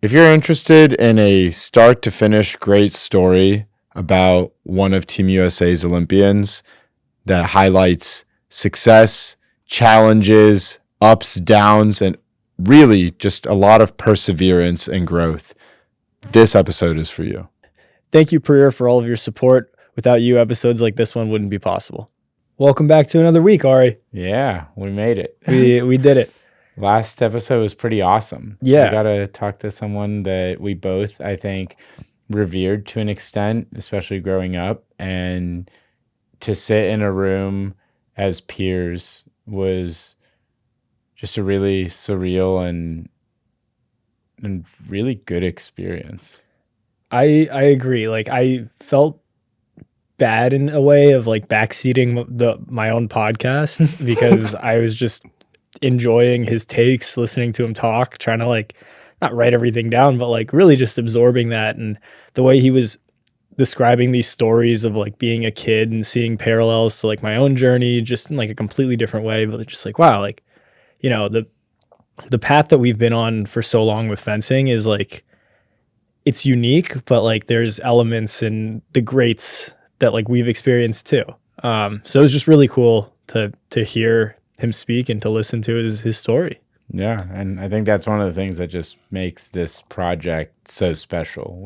If you're interested in a start to finish great story about one of Team USA's Olympians that highlights success, challenges, ups, downs, and really just a lot of perseverance and growth, this episode is for you. Thank you, Priya, for all of your support. Without you, episodes like this one wouldn't be possible. Welcome back to another week, Ari. Yeah, we made it. We did it. Last episode was pretty awesome. Yeah. We got to talk to someone that we both, I think, revered to an extent, especially growing up. And to sit in a room as peers was just a really surreal and really good experience. I agree. Like, I felt bad in a way of like backseating my own podcast because I was just enjoying his takes, listening to him talk, trying to like not write everything down, but like really just absorbing that. And the way he was describing these stories of like being a kid and seeing parallels to like my own journey, just in like a completely different way, but just like, wow, like, you know, the path that we've been on for so long with fencing is like, it's unique, but like there's elements in the greats that like we've experienced too. So it was just really cool to hear him speak and to listen to his story. Yeah, and I think that's one of the things that just makes this project so special.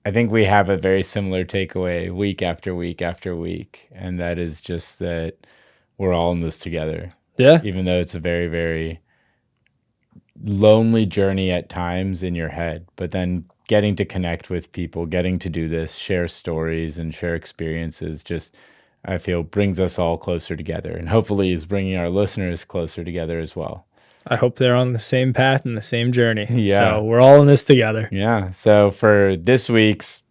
I think we have a very similar takeaway week after week after week, and that is just that we're all in this together. Yeah. Even though it's a very, very lonely journey at times in your head, but then getting to connect with people, getting to do this, share stories and share experiences, just I feel brings us all closer together, and hopefully is bringing our listeners closer together as well. I hope they're on the same path and the same journey. Yeah. So we're all in this together. Yeah. So for this week's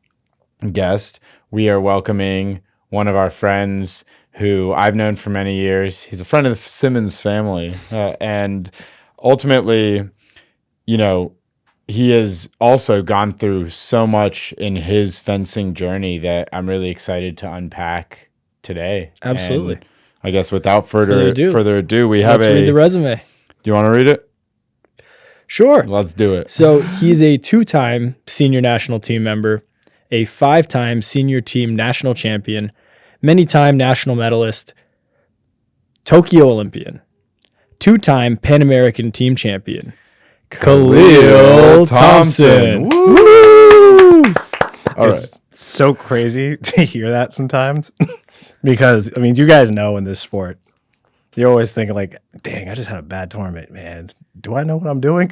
guest, we are welcoming one of our friends who I've known for many years. He's a friend of the Simmons family. And ultimately, you know, he has also gone through so much in his fencing journey that I'm really excited to unpack today. Absolutely. And I guess without further ado, we have Let's read the resume. Do you want to read it? Sure. Let's do it. So he's a 2-time senior national team member, a 5-time senior team national champion, many-time national medalist, Tokyo Olympian, 2-time Pan American team champion, Khalil Thompson. Woo! All It's so crazy to hear that sometimes because, I mean, you guys know in this sport, you're always thinking like, dang, I just had a bad tournament, man. Do I know what I'm doing?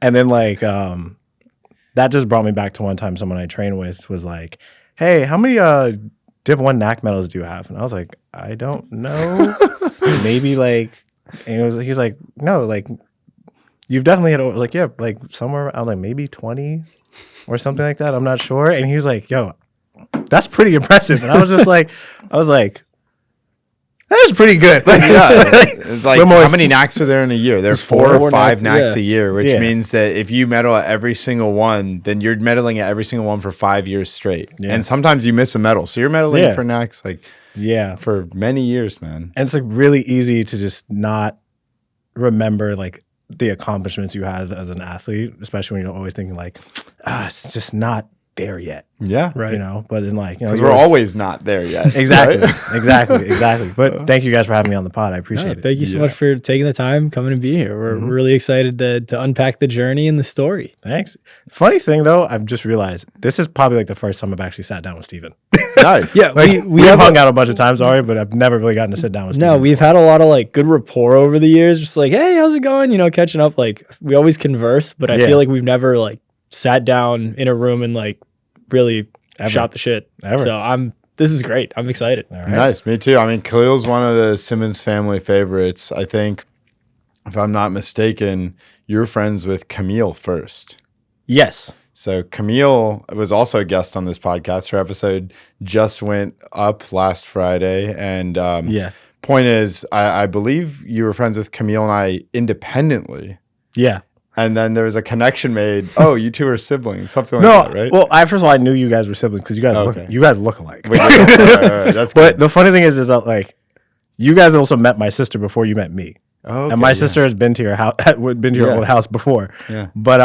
And then like that just brought me back to one time someone I trained with was like, hey, how many Div 1 NAC medals do you have? And I was like, I don't know. Maybe like, and he was like, no, like, you've definitely had, like, yeah, like somewhere, I was like, maybe 20 or something like that. I'm not sure. And he was like, yo, that's pretty impressive. And I was just like, that is pretty good. Like, Yeah. It's like, how many NACs are there in a year? There are 4 or 5 NACs yeah. a year, which Yeah. means that if you medal at every single one, then you're medaling at every single one for 5 years straight. Yeah. And sometimes you miss a medal. So you're medaling Yeah. for NACs like yeah. for many years, man. And it's like really easy to just not remember like the accomplishments you have as an athlete, especially when you're always thinking like, it's just not there yet, Yeah. Right. you know? But in like, you know, Because you're we're always not there yet. exactly, right? exactly. But thank you guys for having me on the pod. I appreciate it. Thank you so Yeah. much for taking the time, coming and being here. We're really excited to unpack the journey and the story. Thanks. Funny thing though, I've just realized this is probably like the first time I've actually sat down with Steven. Nice. Yeah, Like, we we've have hung out a bunch of times already, but I've never really gotten to sit down with Steven. No, we've had a lot of like good rapport over the years. Just like, hey, how's it going? You know, catching up. Like we always converse, but I Yeah. feel like we've never like sat down in a room and like really Ever. shot the shit. Ever. So this is great. I'm excited. All right. Nice. Me too. I mean, Khalil's one of the Simmons family favorites. I think, if I'm not mistaken, you're friends with Camille first. Yes. So Camille was also a guest on this podcast. Her episode just went up last Friday. And Yeah. point is, I believe you were friends with Camille and I independently. Yeah. And then there was a connection made. Oh, you two are siblings, something like No, that, right? well, first of all, I knew you guys were siblings because you guys Okay. look alike. We did. All right, that's But good. the funny thing is that like you guys also met my sister before you met me. Oh, and my sister has been to your house, been to your Yeah. old house before. Yeah. But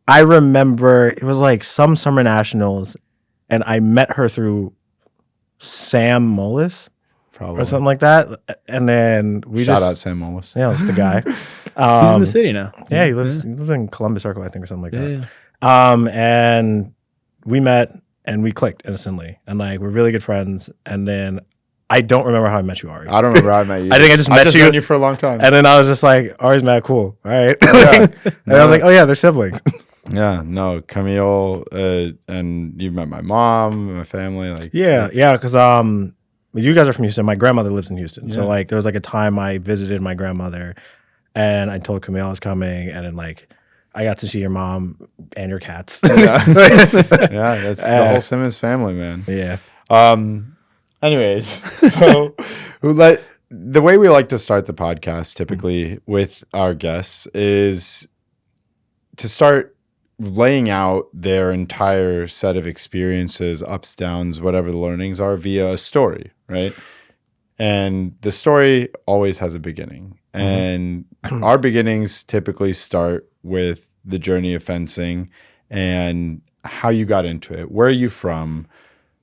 I remember it was like some summer nationals, and I met her through Sam Mullis Probably. or something like that. And then we Shout just out Sam Mullis. yeah, that's the guy. He's in the city now. Yeah, he lives in Columbus Circle, I think, or something like Yeah, that. And we met and we clicked instantly, and like we're really good friends. And then I don't remember how I met you, Ari. I don't remember how I met you. I think I just met you. known you for a long time. And then I was just like, Ari's mad cool. All right. Yeah. And I was like, oh yeah, they're siblings. Yeah, no, Camille, and you've met my mom, my family, like Yeah, because you guys are from Houston. My grandmother lives in Houston, so Yeah. like there was like a time I visited my grandmother, and I told Camille I was coming, and then like I got to see your mom and your cats. yeah, yeah, that's the whole Simmons family, man. Yeah. Anyways, so the way we like to start the podcast typically with our guests is to start laying out their entire set of experiences, ups, downs, whatever the learnings are, via a story, right? And the story always has a beginning. And our beginnings typically start with the journey of fencing and how you got into it. Where are you from?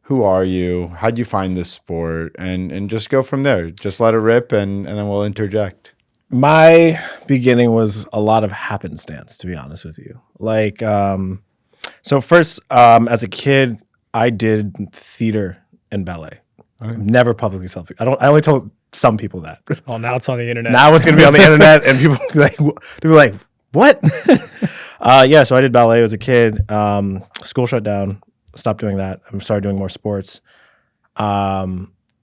Who are you? How'd you find this sport? And just go from there. Just let it rip, and then we'll interject. My beginning was a lot of happenstance, to be honest with you. Like, so first, as a kid, I did theater and ballet. Okay. Never publicly told people. I only told some people that. Oh, now it's on the internet. Now it's gonna be on the internet, and people be like, "What?" Yeah. So I did ballet as a kid. School shut down. Stopped doing that. I started doing more sports. I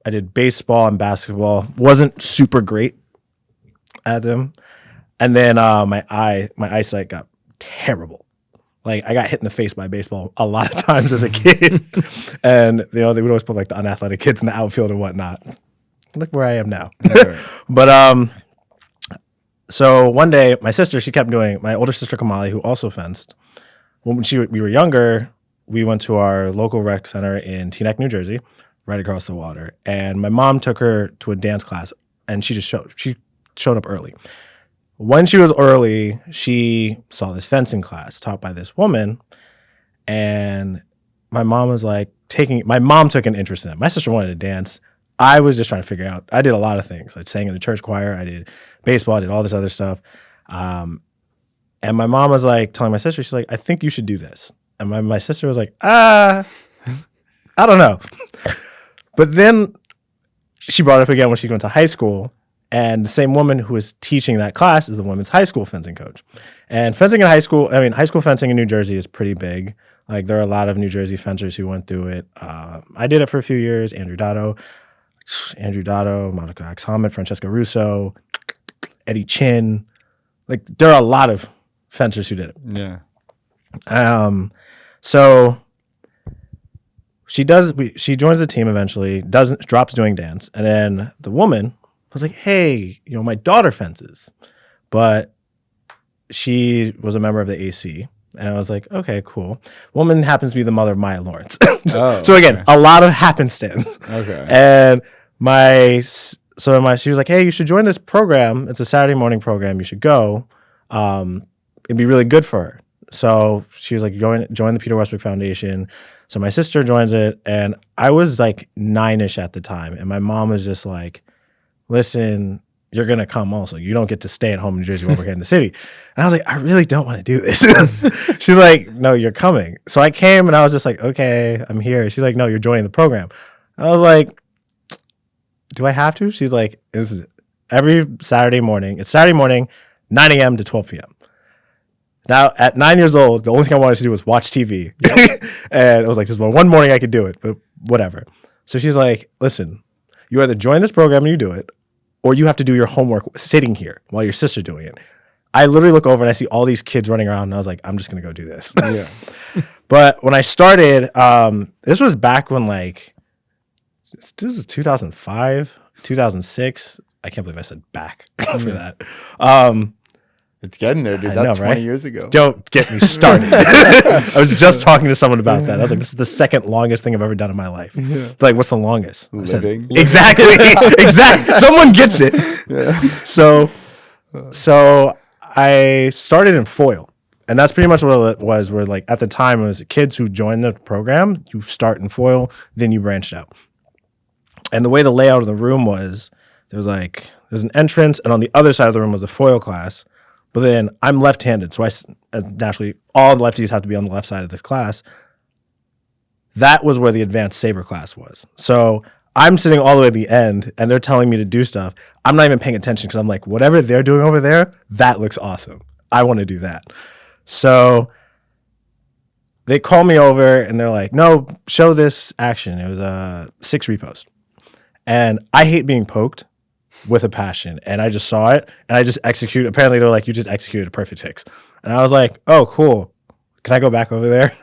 did baseball and basketball. Wasn't super great at them. And then my eyesight got terrible. Like I got hit in the face by a baseball a lot of times as a kid. And they would always put like the unathletic kids in the outfield and whatnot. Look where I am now. Right. But so one day my sister, she kept doing, my older sister Kamali, who also fenced. When we were younger, we went to our local rec center in Teaneck, New Jersey, right across the water. And my mom took her to a dance class, and she showed up early. When she was early, she saw this fencing class taught by this woman, and my mom took an interest in it. My sister wanted to dance. I was just trying to figure out. I did a lot of things. I sang in the church choir. I did baseball. I did all this other stuff. And my mom was like telling my sister, she's like, I think you should do this. And my sister was like, I don't know. But then she brought it up again when she went to high school. And the same woman who was teaching that class is the women's high school fencing coach. And fencing in high school fencing in New Jersey is pretty big. Like there are a lot of New Jersey fencers who went through it. I did it for a few years. Andrew Dotto, Monica Axhamed, Francesca Russo, Eddie Chin. Like there are a lot of fencers who did it. Yeah. So she joins the team eventually, drops doing dance. And then the woman was like, hey, my daughter fences, but she was a member of the AC. And I was like, okay, cool. Woman happens to be the mother of Maya Lawrence. So again, a lot of happenstance. Okay. And she was like, hey, you should join this program. It's a Saturday morning program. You should go. It'd be really good for her. So she was like, join the Peter Westbrook Foundation. So my sister joins it, and I was like 9-ish at the time. And my mom was just like, listen, you're going to come also. You don't get to stay at home in New Jersey while we're here in the city. And I was like, I really don't want to do this. She was like, no, you're coming. So I came, and I was just like, okay, I'm here. She's like, no, you're joining the program. I was like, do I have to? She's like, every Saturday morning. It's Saturday morning, 9 a.m. to 12 p.m. Now, at 9 years old, the only thing I wanted to do was watch TV. Yep. And it was like, just one morning I could do it, but whatever. So she's like, listen, you either join this program and you do it, or you have to do your homework sitting here while your sister's doing it. I literally look over and I see all these kids running around, and I was like, I'm just going to go do this. Yeah. But when I started, this was back when this was 2005, 2006. I can't believe I said back for that. It's getting there, dude. I That's know, 20 right? years ago. Don't get me started. I was just talking to someone about that. I was like, this is the second longest thing I've ever done in my life. Like, what's the longest? I said, Living. exactly. Exactly. Someone gets it. So I started in foil. And that's pretty much what it was, where like at the time it was kids who joined the program, you start in foil, then you branched out. And the way the layout of the room was, there's an entrance, and on the other side of the room was a foil class. But then I'm left-handed, so naturally all the lefties have to be on the left side of the class. That was where the advanced saber class was. So I'm sitting all the way at the end, and they're telling me to do stuff. I'm not even paying attention because I'm like, whatever they're doing over there, that looks awesome. I want to do that. So they call me over, and they're like, no, show this action. It was a 6 repost. And I hate being poked with a passion. And I just saw it, and I just executed. Apparently, they're like, you just executed a perfect 6. And I was like, oh, cool. Can I go back over there?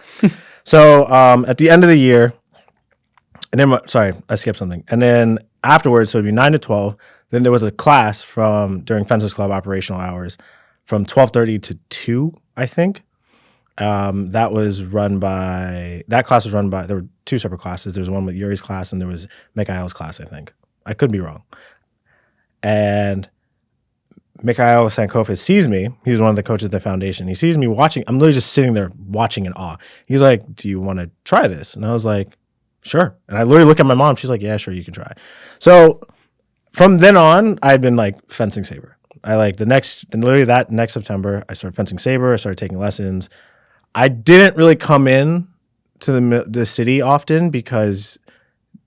So at the end of the year, and then, sorry, I skipped something. And then afterwards, so it'd be 9 to 12. Then there was a class during Fencers Club operational hours from 12:30 to 2, I think. That class was run by, there were 2 separate classes. There was one with Yuri's class, and there was Mikhail's class, I think. I could be wrong. And Mikhail Sankofa sees me. He's one of the coaches at the foundation. He sees me watching. I'm literally just sitting there watching in awe. He's like, do you want to try this? And I was like, sure. And I literally look at my mom. She's like, yeah, sure, you can try. So from then on, I had been like fencing saber. Literally that next September, I started fencing saber. I started taking lessons. I didn't really come in to the city often because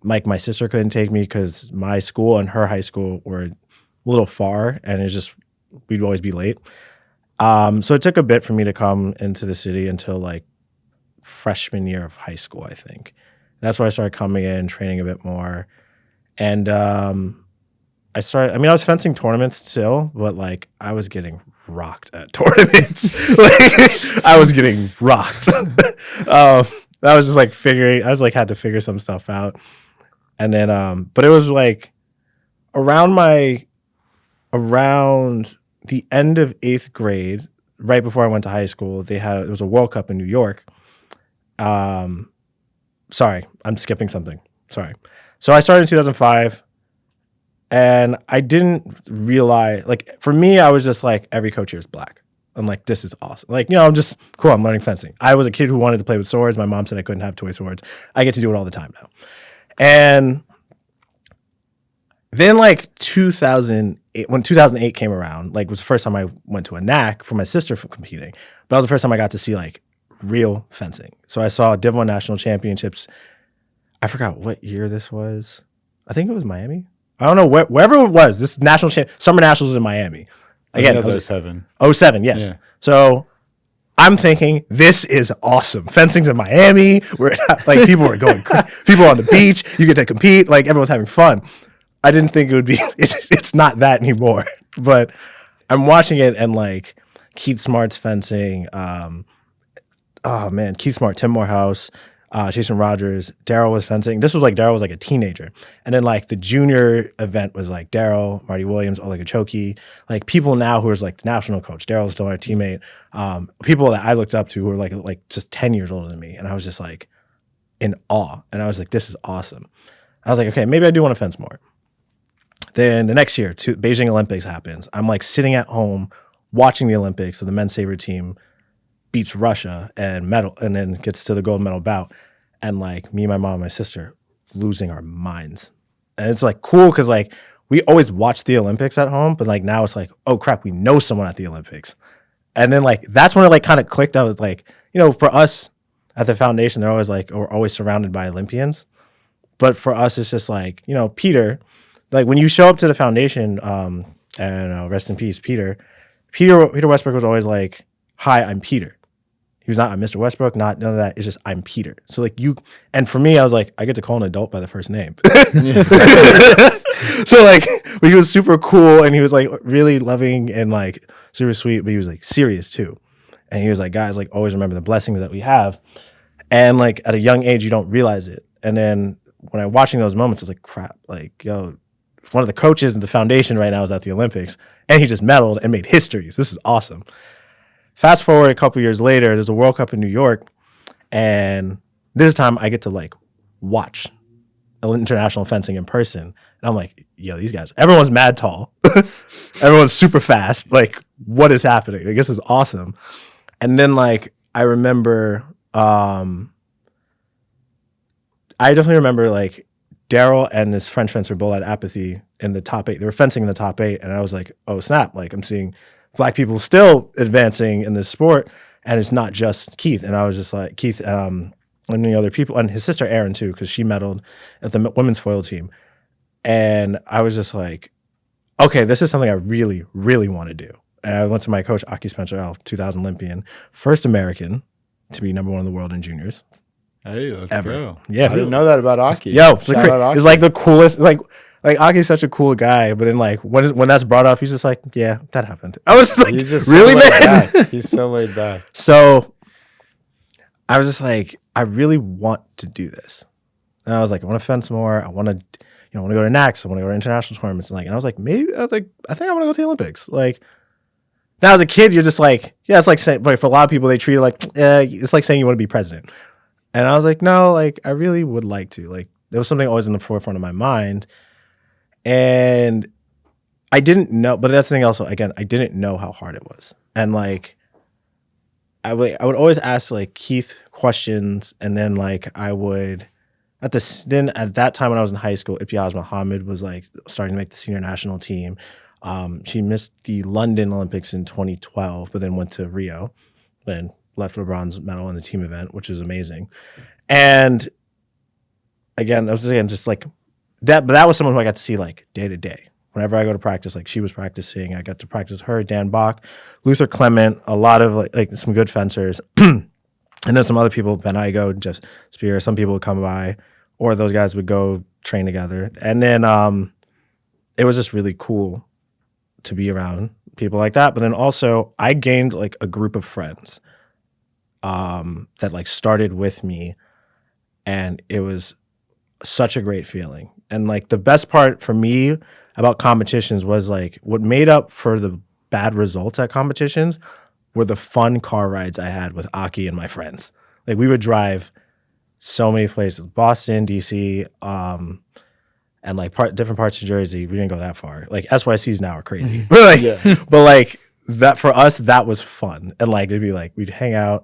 my sister couldn't take me because my school and her high school were a little far, and it's just, we'd always be late. So it took a bit for me to come into the city until like freshman year of high school, I think. That's where I started coming in, training a bit more. And I was fencing tournaments still, but like I was getting rocked at tournaments. I was getting rocked. I was just like had to figure some stuff out. And then, but it was like around the end of 8th grade, right before I went to high school, it was a World Cup in New York. Sorry, I'm skipping something. Sorry. So I started in 2005. And I didn't realize, like, for me, I was just like, every coach here is black. I'm like, this is awesome. Like, I'm just cool. I'm learning fencing. I was a kid who wanted to play with swords. My mom said I couldn't have toy swords. I get to do it all the time now. And then, like, 2008, when 2008 came around, like, was the first time I went to a NAC for my sister for competing. But that was the first time I got to see, like, real fencing. So I saw Div 1 National Championships. I forgot what year this was. I think it was Miami. I don't know, wherever it was, this Summer Nationals was in Miami. Again, that was 07. 07, yes. Yeah. So I'm thinking, this is awesome. Fencing's in Miami. Like, people were going, people on the beach. You get to compete. Like, everyone's having fun. I didn't think it would be, it's not that anymore. But I'm watching it, and like, Keith Smart's fencing. Keith Smart, Tim Morehouse, Jason Rogers, Daryl was fencing. This was like Daryl was like a teenager. And then like the junior event was like Daryl, Marty Williams, Oleg Achoki, like people now who was like the national coach. Daryl's still our teammate. People that I looked up to who were like just 10 years older than me. And I was just like in awe. And I was like, this is awesome. I was like, okay, maybe I do want to fence more. Then the next year, Beijing Olympics happens. I'm like sitting at home watching the Olympics. So the men's saber team beats Russia and then gets to the gold medal bout. And like me, my mom, my sister losing our minds. And it's like cool because like we always watch the Olympics at home, but like now it's like, oh crap, we know someone at the Olympics. And then like that's when it like kind of clicked. I was like, for us at the foundation, they're always like, we're always surrounded by Olympians. But for us, it's just like, Peter, like when you show up to the foundation, and rest in peace, Peter Westbrook was always like, hi, I'm Peter. He was not, I'm Mr. Westbrook, none of that. It's just, I'm Peter. So like and for me, I was like, I get to call an adult by the first name. So like, he was super cool, and he was like really loving and like super sweet, but he was like serious too. And he was like, guys, like always remember the blessings that we have. And like at a young age, you don't realize it. And then when I'm watching those moments, I was like, crap, like, one of the coaches in the foundation right now is at the Olympics, and he just medaled and made history. So this is awesome. Fast forward a couple years later, there's a World Cup in New York, and this time I get to like watch international fencing in person. And I'm like, yo, these guys, everyone's mad tall. Everyone's super fast. Like, what is happening? I guess it's awesome. And then like, I remember, I definitely remember like Daryl and this French fencer both had apathy in the top 8. They were fencing in the top 8. And I was like, oh snap. Like I'm seeing Black people still advancing in this sport. And it's not just Keith. And I was just like, Keith, and the other people, and his sister Erin too, because she medaled at the women's foil team. And I was just like, okay, this is something I really, really want to do. And I went to my coach, Aki Spencer, 2000 Olympian, first American to be number 1 in the world in juniors. Hey, let's Ever. go. Yeah. I didn't know that about Aki. Yo, Shout out Aki. it's like the coolest, like Aki's such a cool guy, but then like when that's brought up, he's just like, yeah, that happened. I was just like, He's just really, so laid man? back. He's so laid back. So I was just like, I really want to do this. And I was like, I want to fence more. I want to, I want to go to NACS. I want to go to international tournaments. And I was like, I think I want to go to the Olympics. Like, now as a kid, you're just like, yeah, it's like saying, like for a lot of people, they treat it like, it's like saying you want to be president. And I was like, no, like, I really would like to. Like, there was something always in the forefront of my mind. And I didn't know, but that's the thing also, again, I didn't know how hard it was. And like, I would always ask like Keith questions, and then like I would at that time when I was in high school, Iftiaz Muhammad was like starting to make the senior national team. She missed the London Olympics in 2012, but then went to Rio, then left with a bronze medal in the team event, which is amazing. And again, I was just like that, but that was someone who I got to see like day to day. Whenever I go to practice, like she was practicing, I got to practice her, Dan Bach, Luther Clement, a lot of like some good fencers. And then some other people, Ben Igo, Jeff Spear, some people would come by, or those guys would go train together. And then it was just really cool to be around people like that. But then also I gained like a group of friends that like started with me, and it was such a great feeling. And like the best part for me about competitions was like what made up for the bad results at competitions were the fun car rides I had with Aki and my friends. Like we would drive so many places, Boston, DC, and like different parts of Jersey. We didn't go that far. Like SYCs now are crazy. But like that for us, that was fun. And like it'd be like we'd hang out,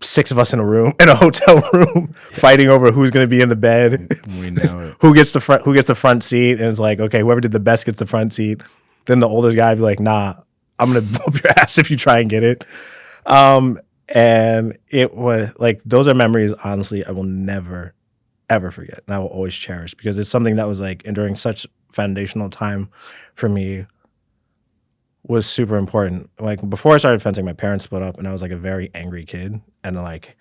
6 of us in a room, in a hotel room, fighting over who's going to be in the bed. We know it. who gets the front seat. And it's like, okay, whoever did the best gets the front seat. Then the oldest guy would be like, nah, I'm going to whoop your ass if you try and get it. And it was like, those are memories, honestly, I will never, ever forget. And I will always cherish, because it's something that was like, and during such foundational time for me, was super important. Like before I started fencing, my parents split up, and I was like a very angry kid, and like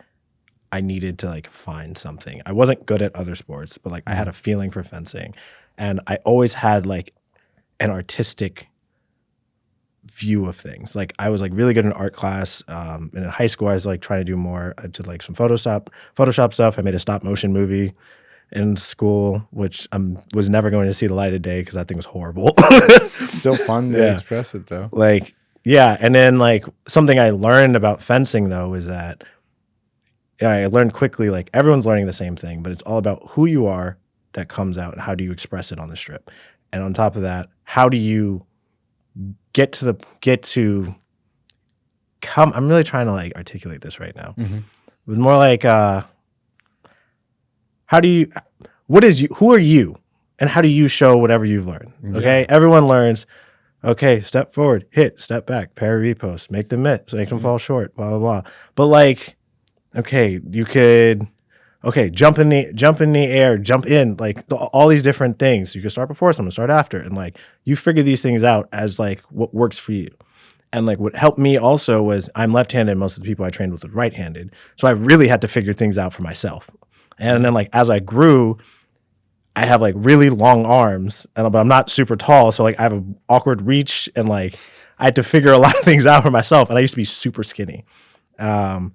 I needed to like find something. I wasn't good at other sports, but like I had a feeling for fencing, and I always had like an artistic view of things. Like I was like really good in art class, and in high school I was like trying to do more. I did like some Photoshop stuff. I made a stop motion movie in school, which I was never going to see the light of day because that thing was horrible. Still fun to express it though. Like, yeah. And then like something I learned about fencing though is that I learned quickly, like everyone's learning the same thing, but it's all about who you are that comes out and how do you express it on the strip. And on top of that, how do you I'm really trying to like articulate this right now. Mm-hmm. It was more like, who are you and how do you show whatever you've learned? Okay. Yeah. Everyone learns, okay, step forward, hit, step back, parry repost, make them miss, so make them fall short, blah, blah, blah. But like, okay, you could, jump in the air, jump in, like all these different things. You can start before someone, start after. And like, you figure these things out as like what works for you. And like what helped me also was I'm left-handed. Most of the people I trained with were right-handed. So I really had to figure things out for myself. And then like, as I grew, I have like really long arms, but I'm not super tall. So like I have an awkward reach, and like I had to figure a lot of things out for myself. And I used to be super skinny. And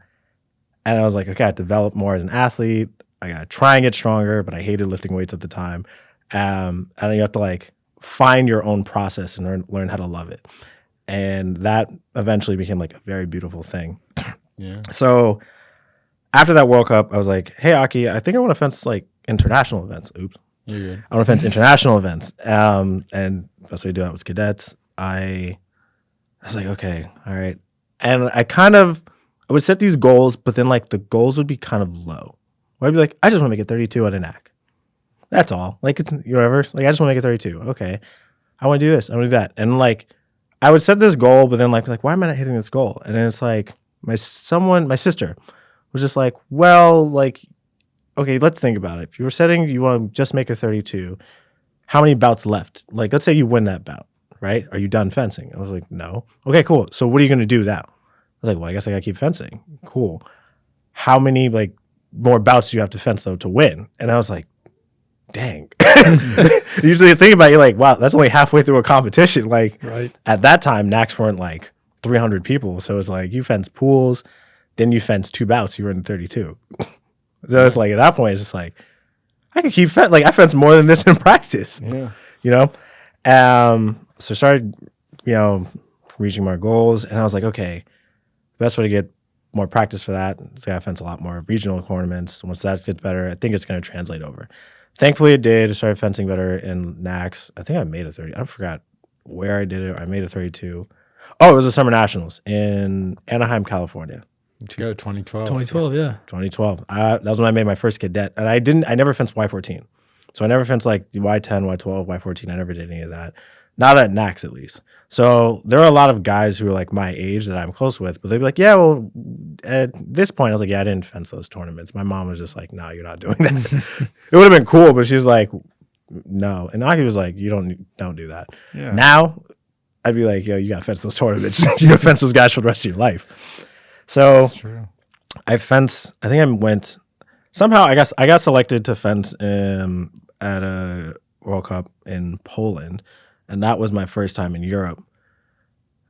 I was like, okay, I developed more as an athlete. I got to try and get stronger, but I hated lifting weights at the time. And you have to like find your own process and learn how to love it. And that eventually became like a very beautiful thing. Yeah. So after that World Cup, I was like, hey, Aki, I think I want to fence like international events. Oops. You're good. I want to fence international events. And that's what we do. That was cadets. I was like, okay, all right. And I would set these goals, but then like the goals would be kind of low. Where I'd be like, I just want to make it 32 at a NAC. That's all. Like, it's whatever. Like, I just want to make it 32. Okay. I want to do this. I want to do that. And like, I would set this goal, but then like, why am I not hitting this goal? And then it's like, my sister was just like, well, like, okay, let's think about it. If you want to just make a 32, how many bouts left? Like, let's say you win that bout, right? Are you done fencing? I was like, no. Okay, cool. So what are you going to do now? I was like, well, I guess I got to keep fencing. Cool. How many like more bouts do you have to fence though to win? And I was like, dang. Usually you think about it, you're like, wow, that's only halfway through a competition. Like at that time, NACs weren't like 300 people. So it's like you fence pools, then you fence 2 bouts, you were in 32. So it's like at that point, it's just like, I can keep like I fence more than this in practice. Yeah. You know? So I started, reaching my goals, and I was like, okay, the best way to get more practice for that is I fence a lot more regional tournaments. Once that gets better, I think it's going to translate over. Thankfully, it did. I started fencing better in NACs. I think I made a 30. I forgot where I did it. I made a 32. Oh, it was the Summer Nationals in Anaheim, California. Let's go 2012. 2012, yeah. 2012. That was when I made my first cadet. And I never fenced Y14. So I never fenced like Y10, Y12, Y14. I never did any of that. Not at NACs, at least. So there are a lot of guys who are like my age that I'm close with, but they'd be like, yeah, well, at this point, I was like, yeah, I didn't fence those tournaments. My mom was just like, no, you're not doing that. It would have been cool, but she was like, no. And Aki was like, you don't do that. Yeah. Now, I'd be like, yo, you got to fence those tournaments. You got to fence those guys for the rest of your life. So That's true. I think I went, somehow I got selected to fence at a World Cup in Poland. And that was my first time in Europe.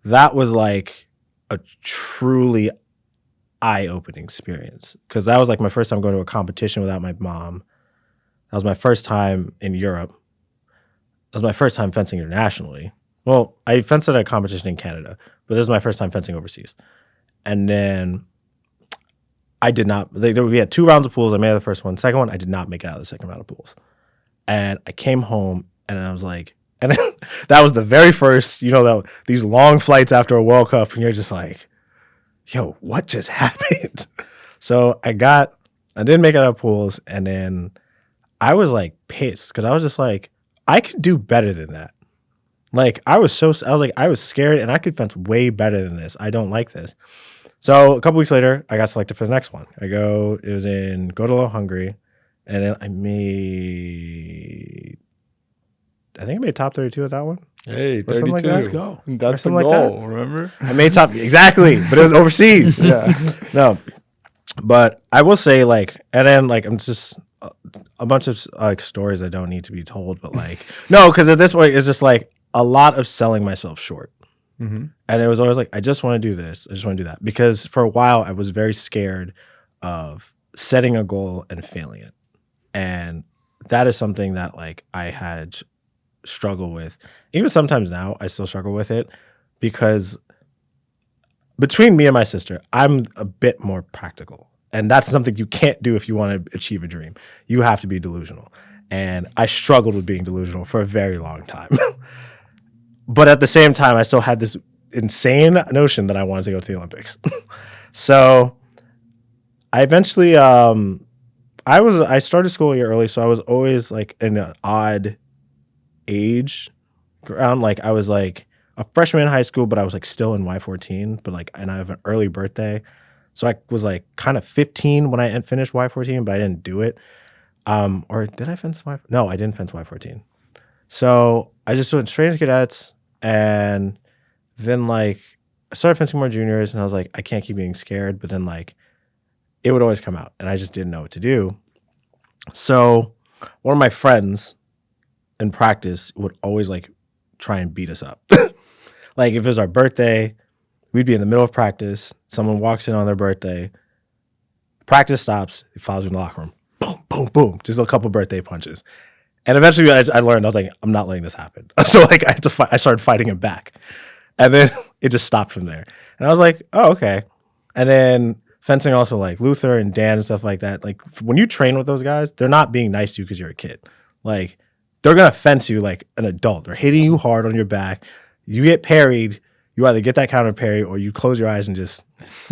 That was like a truly eye-opening experience because that was like my first time going to a competition without my mom. That was my first time in Europe. That was my first time fencing internationally. Well, I fenced at a competition in Canada, but this was my first time fencing overseas. And then I did not, we had 2 rounds of pools. I made it the first one. Second one, I did not make it out of the second round of pools. And I came home and I was like, and that was the very first, these long flights after a World Cup, and you're just like, yo, what just happened? So I didn't make it out of pools, and then I was like pissed because I was just like, I could do better than that. Like I was scared, and I could fence way better than this. I don't like this. So a couple weeks later, I got selected for the next one. It was in Gödöllő, Hungary, and then I made top 32 at that one. Hey, Or 32. something like that. Let's go. That's the something like goal, that. remember? I made top, exactly, but it was overseas. Yeah. No, but I will say like, and then like, I'm just a bunch of like stories that don't need to be told, but like, no, because at this point, it's just like a lot of selling myself short. Mm-hmm. And it was always like, I just want to do this. I just want to do that. Because for a while, I was very scared of setting a goal and failing it. And that is something that like I had struggled with. Even sometimes now, I still struggle with it because between me and my sister, I'm a bit more practical. And that's something you can't do if you want to achieve a dream. You have to be delusional. And I struggled with being delusional for a very long time. But at the same time, I still had this insane notion that I wanted to go to the Olympics. So I eventually, I started school a year early, so I was always like in an odd age around. Like I was like a freshman in high school, but I was like still in Y14, but like, and I have an early birthday. So I was like kind of 15 when I finished Y14, but I didn't do it. Or did I fence Y14? No, I didn't fence Y14. So I just went straight into cadets. And then like I started fencing more juniors, and I was like, I can't keep being scared. But then like it would always come out, and I just didn't know what to do. So one of my friends in practice would always like try and beat us up. Like if it was our birthday, we'd be in the middle of practice. Someone walks in on their birthday. Practice stops. It follows you in the locker room. Boom, boom, boom. Just a couple birthday punches. And eventually I learned, I was like, I'm not letting this happen. So like I had to fight, I started fighting him back. And then it just stopped from there. And I was like, oh, okay. And then fencing also, like Luther and Dan and stuff like that. Like when you train with those guys, they're not being nice to you because you're a kid. Like they're going to fence you like an adult. They're hitting you hard on your back. You get parried. You either get that counter parry or you close your eyes and just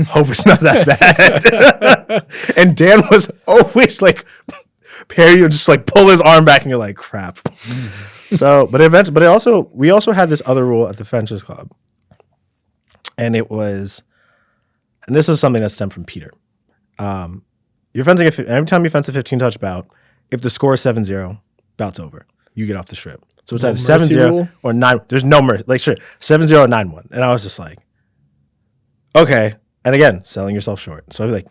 hope it's not that bad. And Dan was always like, parry you, just like pull his arm back and you're like, crap. So, we also had this other rule at the Fencers Club. And it was, and this is something that stemmed from Peter. You're fencing, every time you fence a 15 touch bout, if the score is 7-0, bout's over. You get off the strip. So it's either 7-0 or 9. There's no mercy. Like, sure, 7-0 or 9-1. And I was just like, okay. And again, selling yourself short. So I was like,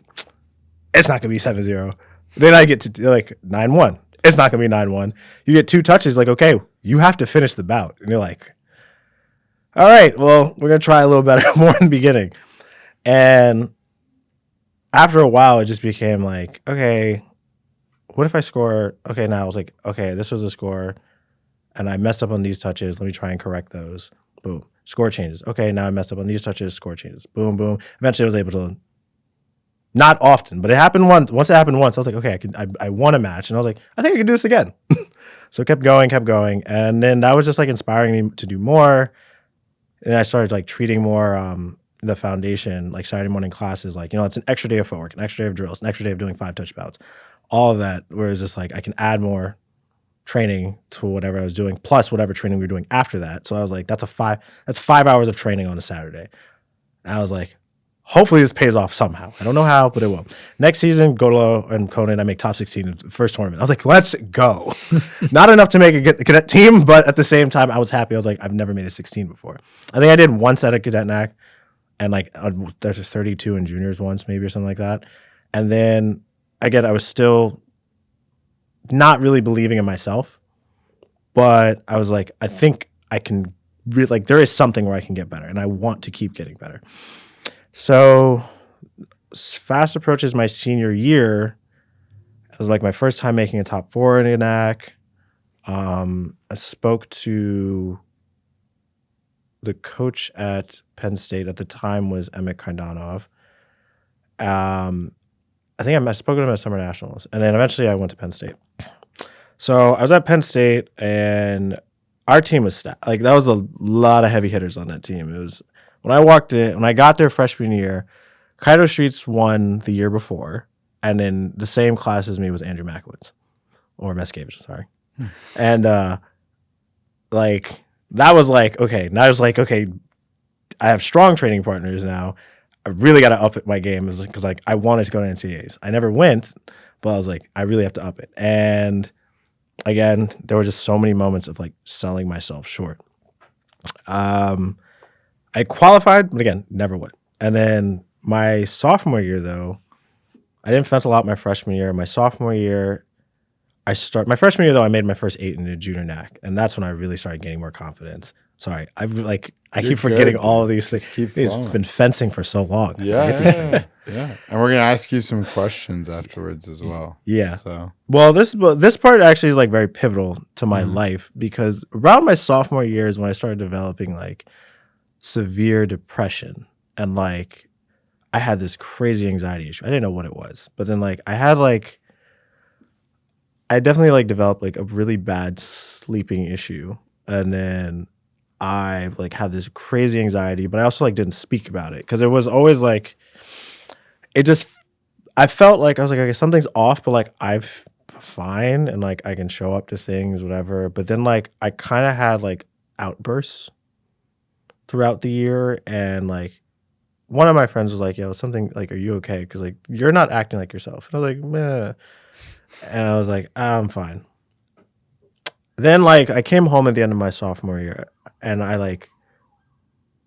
it's not going to be 7-0. Then I get to like 9-1. It's not going to be 9-1. You get 2 touches, like, okay, you have to finish the bout. And you're like, all right, well, we're going to try a little better more in the beginning. And after a while, it just became like, okay, what if I score? Okay, now I was like, okay, this was a score, and I messed up on these touches. Let me try and correct those. Boom. Score changes. Okay, now I messed up on these touches. Score changes. Boom, boom. Eventually, I was able to, not often, but it happened once. Once it happened once, I was like, okay, I won a match. And I was like, I think I could do this again. So I kept going. And then that was just like inspiring me to do more. And I started like treating more the foundation, like Saturday morning classes, like, you know, it's an extra day of footwork, an extra day of drills, an extra day of doing 5 touch bouts. All of that, where it's just like I can add more training to whatever I was doing, plus whatever training we were doing after that. So I was like, that's 5 hours of training on a Saturday. And I was like, hopefully this pays off somehow. I don't know how, but it will. Next season, Godolo and Conan, I make top 16 in the first tournament. I was like, let's go. Not enough to make a cadet team, but at the same time, I was happy. I was like, I've never made a 16 before. I think I did once at a cadet NAC, and like there's a 32 in juniors once, maybe, or something like that. And then again, I was still not really believing in myself, but I was like, I think I can really, like, there is something where I can get better, and I want to keep getting better. So fast approaches my senior year. It was like my first time making a top 4 in a NAC. I spoke to the coach at Penn State at the time was Emmett Kaidanov. I think I spoke to him at Summer Nationals, and then eventually I went to Penn State. So I was at Penn State, and our team was stacked. Like, that was a lot of heavy hitters on that team. It was when I got there freshman year, Kaido Streets won the year before, and in the same class as me was Andrew Makowitz, or Meskevich, sorry. And like that was like, okay, now it's like, okay, I have strong training partners now. I really got to up it my game because like I wanted to go to NCAAs. I never went, but I was like, I really have to up it. And again, there were just so many moments of like selling myself short. I qualified, but again, never went. And then my sophomore year, though, I didn't fence a lot my freshman year. My sophomore year, my freshman year, though, I made my first 8 in the junior NAC, and that's when I really started getting more confidence. Sorry, I keep forgetting all of these things. I've been fencing for so long. Yeah. And we're gonna ask you some questions afterwards as well. Yeah. So, well, this part actually is like very pivotal to my life, because around my sophomore year is when I started developing like severe depression, and like I had this crazy anxiety issue. I didn't know what it was, but then like I definitely like developed like a really bad sleeping issue, and then I like had this crazy anxiety, but I also like didn't speak about it because it was always like, I felt like I was like, okay, something's off, but like I'm fine and like I can show up to things, whatever. But then like I kind of had like outbursts throughout the year, and like one of my friends was like, yo, something like, are you okay? Because like you're not acting like yourself. And I was like, meh. And I was like, I'm fine. Then like I came home at the end of my sophomore year, and I like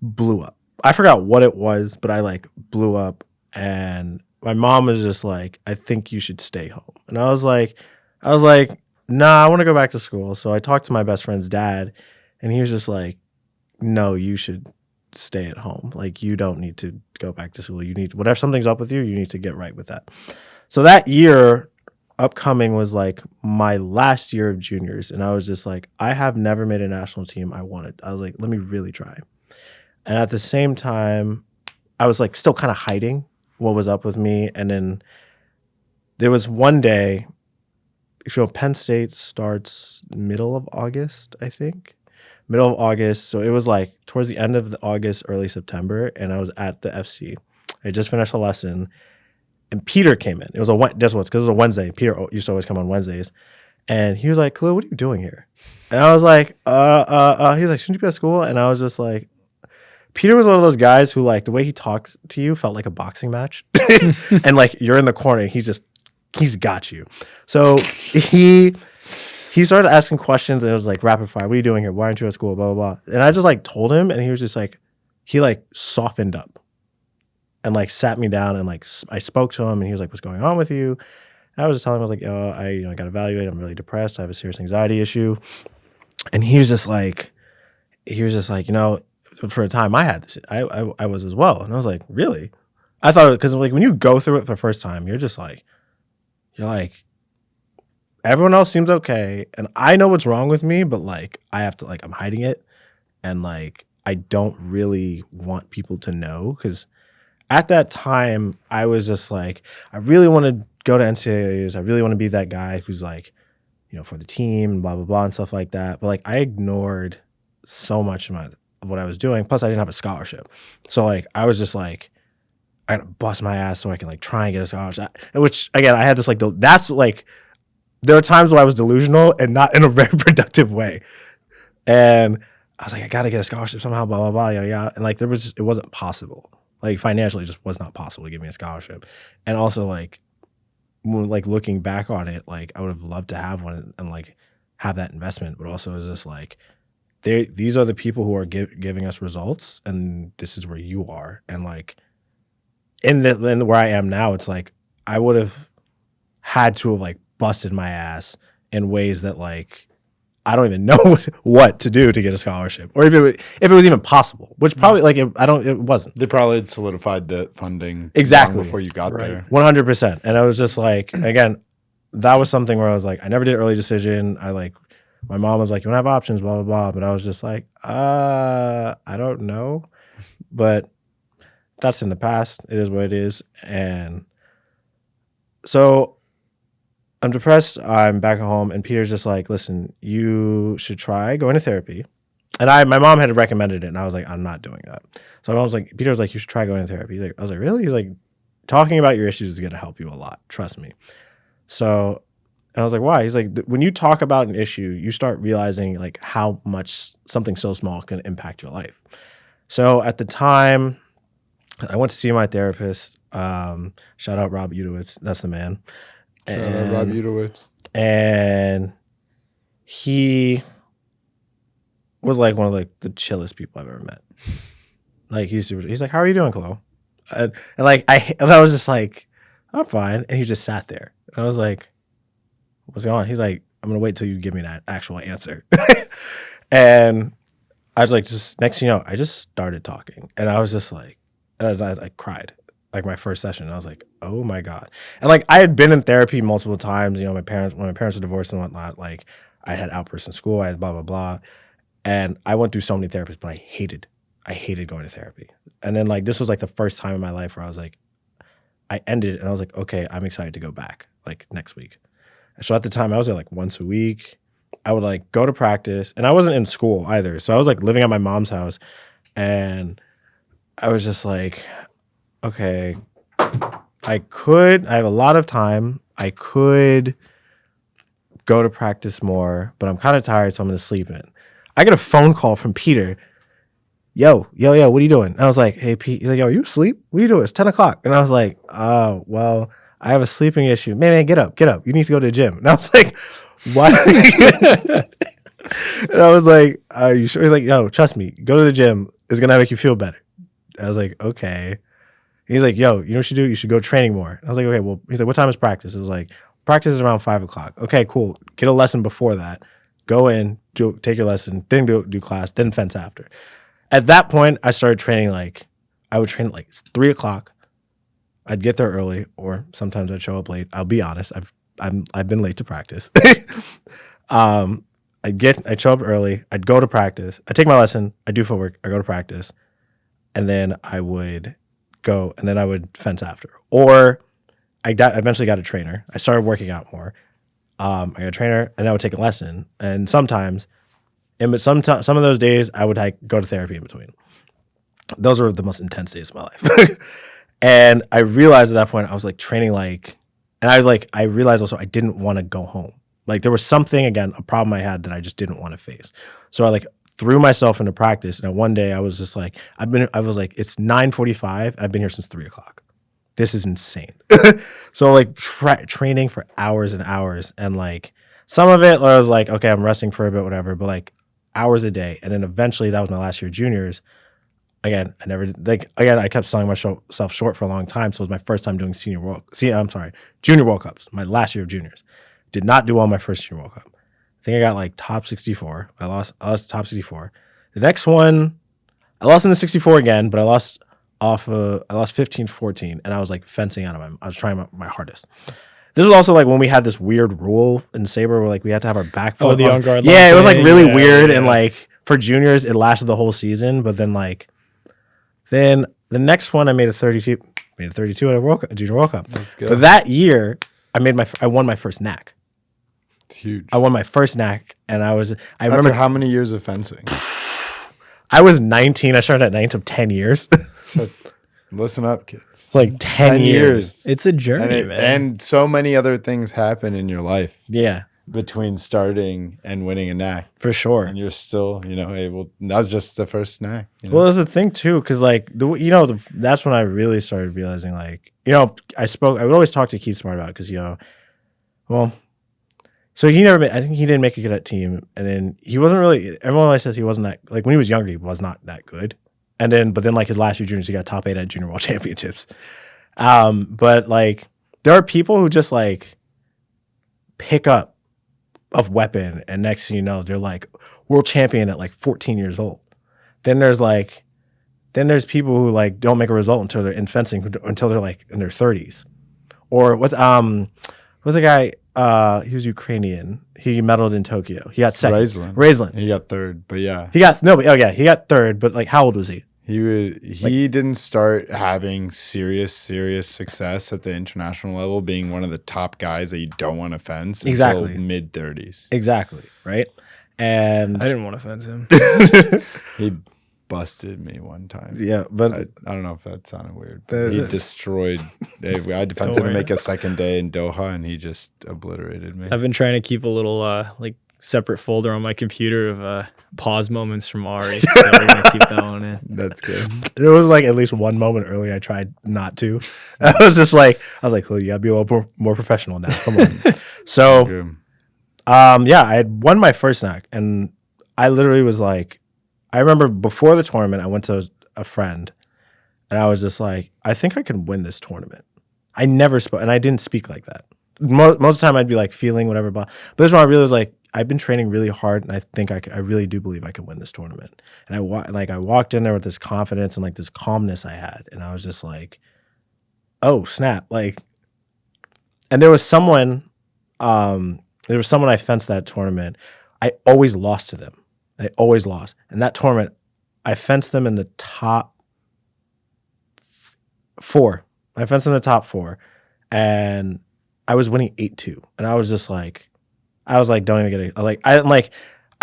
blew up. I forgot what it was, but I like blew up, and my mom was just like, I think you should stay home. And I was like, nah, I want to go back to school. So I talked to my best friend's dad, and he was just like, no, you should stay at home. Like, you don't need to go back to school. You need, whatever, something's up with you, you need to get right with that. So that year, upcoming was like my last year of juniors, and I was just like, I have never made a national team. I was like, let me really try. And at the same time, I was like still kind of hiding what was up with me. And then there was one day, Penn State starts middle of August, I think. Middle of August. So it was like towards the end of August, early September, and I was at the FC. I just finished a lesson, and Peter came in. It was because it was a Wednesday. Peter used to always come on Wednesdays, and he was like, "Khalil, what are you doing here?" And I was like, He was like, "Shouldn't you be at school?" And I was just like, Peter was one of those guys who, like, the way he talked to you felt like a boxing match, and like you're in the corner, and he's got you. So he started asking questions, and it was like rapid fire. What are you doing here? Why aren't you at school? Blah blah blah. And I just like told him, and he was just like, he like softened up, and like sat me down, and like I spoke to him, and he was like, "What's going on with you?" And I was just telling him, I was like, "Oh, I got evaluated. I'm really depressed. I have a serious anxiety issue." And he was just like, for a time I had this. I was as well, and I was like, really? I thought, because like when you go through it for the first time, you're like, everyone else seems okay, and I know what's wrong with me, but like I have to, like, I'm hiding it, and like I don't really want people to know, because at that time I was just like, I really want to go to NCAAs. I really want to be that guy who's like, for the team and blah blah blah and stuff like that. But like I ignored so much of what I was doing. Plus I didn't have a scholarship, so like I was just like, I gotta bust my ass so I can like try and get a scholarship. Which again, I had this like, that's like, there were times where I was delusional and not in a very productive way. And I was like, I gotta get a scholarship somehow, blah, blah, blah, yada, yada. And like, it wasn't possible. Like financially, it just was not possible to give me a scholarship. And also like, like looking back on it, like I would have loved to have one and like have that investment. But also is just like, these are the people who are giving us results, and this is where you are. And like, in where I am now, it's like I would have had to have like busted my ass in ways that like I don't even know what to do to get a scholarship, or if it was even possible. Which probably like it wasn't. They probably had solidified the funding exactly long before you got there. 100%. And I was just like, again, that was something where I was like, I never did early decision. My mom was like, "You want to have options?" Blah blah blah. But I was just like, I don't know, but that's in the past. It is what it is. And so I'm depressed. I'm back at home, and Peter's just like, "Listen, you should try going to therapy." And my mom had recommended it, and I was like, "I'm not doing that." So my mom was like, Peter was like, "You should try going to therapy." I was like, "Really?" He's like, "Talking about your issues is going to help you a lot. Trust me." So I was like, "Why?" He's like, "When you talk about an issue, you start realizing like how much something so small can impact your life." So at the time, I went to see my therapist. Shout out Rob Udowitz. That's the man. Shout out Rob Udowitz. And he was like one of like the chillest people I've ever met. Like he's like, "How are you doing, Khalil?" And I was just like, "I'm fine." And he just sat there. And I was like, "What's going on?" He's like, "I'm gonna wait till you give me that actual answer." And I was like, just next thing you know, I just started talking, and I was just like, I cried. Like my first session, I was like, "Oh my God!" And like I had been in therapy multiple times. When my parents were divorced and whatnot, like I had outbursts in school. I had blah blah blah, and I went through so many therapists, but I hated going to therapy. And then like this was like the first time in my life where I was like, I ended it, and I was like, okay, I'm excited to go back like next week. So at the time, I was there like once a week. I would like go to practice, and I wasn't in school either. So I was like living at my mom's house, and I was just like, okay, I have a lot of time. I could go to practice more, but I'm kind of tired, so I'm going to sleep in. I get a phone call from Peter. Yo, what are you doing? And I was like, "Hey, Pete." He's like, "Yo, are you asleep? What are you doing? It's 10 o'clock. And I was like, "Oh, well, I have a sleeping issue." Man, get up. You need to go to the gym." And I was like, "What?" And I was like, "Are you sure?" He's like, "No, trust me. Go to the gym. It's going to make you feel better." I was like, "Okay." He's like, "Yo, you know what you should do? You should go training more." And I was like, "Okay, well," he's like, "What time is practice?" I was like, "Practice is around 5 o'clock. Okay, cool. Get a lesson before that. Go in, take your lesson, then do class, then fence after." At that point, I started training I would train at 3 o'clock. I'd get there early, or sometimes I'd show up late. I'll be honest. I've I've been late to practice. I'd show up early. I'd go to practice. I take my lesson. I do footwork. I go to practice, and then I would go, and then I would fence after. Or I eventually got a trainer. I started working out more. I got a trainer, and I would take a lesson. And sometimes, some of those days, I would go to therapy in between. Those were the most intense days of my life. And I realized at that point, I was like training and I realized also I didn't want to go home. Like there was something, again, a problem I had that I just didn't want to face. So I threw myself into practice. And one day I was just like, it's 9:45. I've been here since 3:00. This is insane. So training for hours and hours. And some of it, I was like, okay, I'm resting for a bit, whatever. But hours a day. And then eventually that was my last year of juniors. Again, I kept selling myself short for a long time. So it was my first time doing Junior World Cups, my last year of juniors. Did not do well my first Junior World Cup. I think I got top 64. I lost top 64. The next one, I lost in the 64 again, but I lost 15-14, and I was fencing out of him. I was trying my hardest. This was also when we had this weird rule in Sabre where we had to have our back foot. Oh, the on guard. Yeah, it was really weird, and for juniors it lasted the whole season, but then then the next one I made a 32 at a Junior World Cup. But that year I won my first NAC. It's huge. I won my first NAC, and I remember how many years of fencing? I was 19. I started at 9, so 10 years. So listen up, kids. It's 10 years. It's a journey, man. And so many other things happen in your life. Yeah. Between starting and winning a NAC. For ssure. And you're still, able. That was just the first NAC. Well, there's a thing too, because that's when I really started realizing, I would always talk to Keith Smart about it, because so I think he didn't make a cadet team, and then he wasn't really. Everyone always says he wasn't that, when he was younger, he was not that good, but then his last year juniors, he got top 8 at Junior World Championships. But there are people who just pick up of weapon, and next thing you know, they're world champion at 14 years old. Then there's people who don't make a result until they're in fencing, until they're in their 30s. Or what's the guy? He was Ukrainian. He medaled in Tokyo. He got second. Raistlin. He got third, but yeah. He got third, but how old was he? He didn't start having serious success at the international level, being one of the top guys that you don't want to fence until mid-30s. Exactly, right? And I didn't want to fence him. He busted me one time. Yeah, but I don't know if that sounded weird. But he destroyed. I defended to make a second day in Doha, and he just obliterated me. I've been trying to keep a little separate folder on my computer of pause moments from Ari. So we're gonna keep that one in. That's good. There was at least one moment early I tried not to. I was Khalil, you gotta be a little more professional now. Come on. So, I had won my first NAC, and I literally was I remember before the tournament, I went to a friend, and I was just I think I can win this tournament. I never spoke, and I didn't speak like that. Most of the time, I'd be feeling whatever, but this one I really was I've been training really hard, and I think I really do believe I can win this tournament. And I walked in there with this confidence and this calmness I had, and I was just oh snap! And there was someone I fenced that tournament. I always lost to them. I always lost. And that tournament, I fenced them in the top 4. I fenced them in the top 4, and I was winning 8-2. And I was just don't even get it. I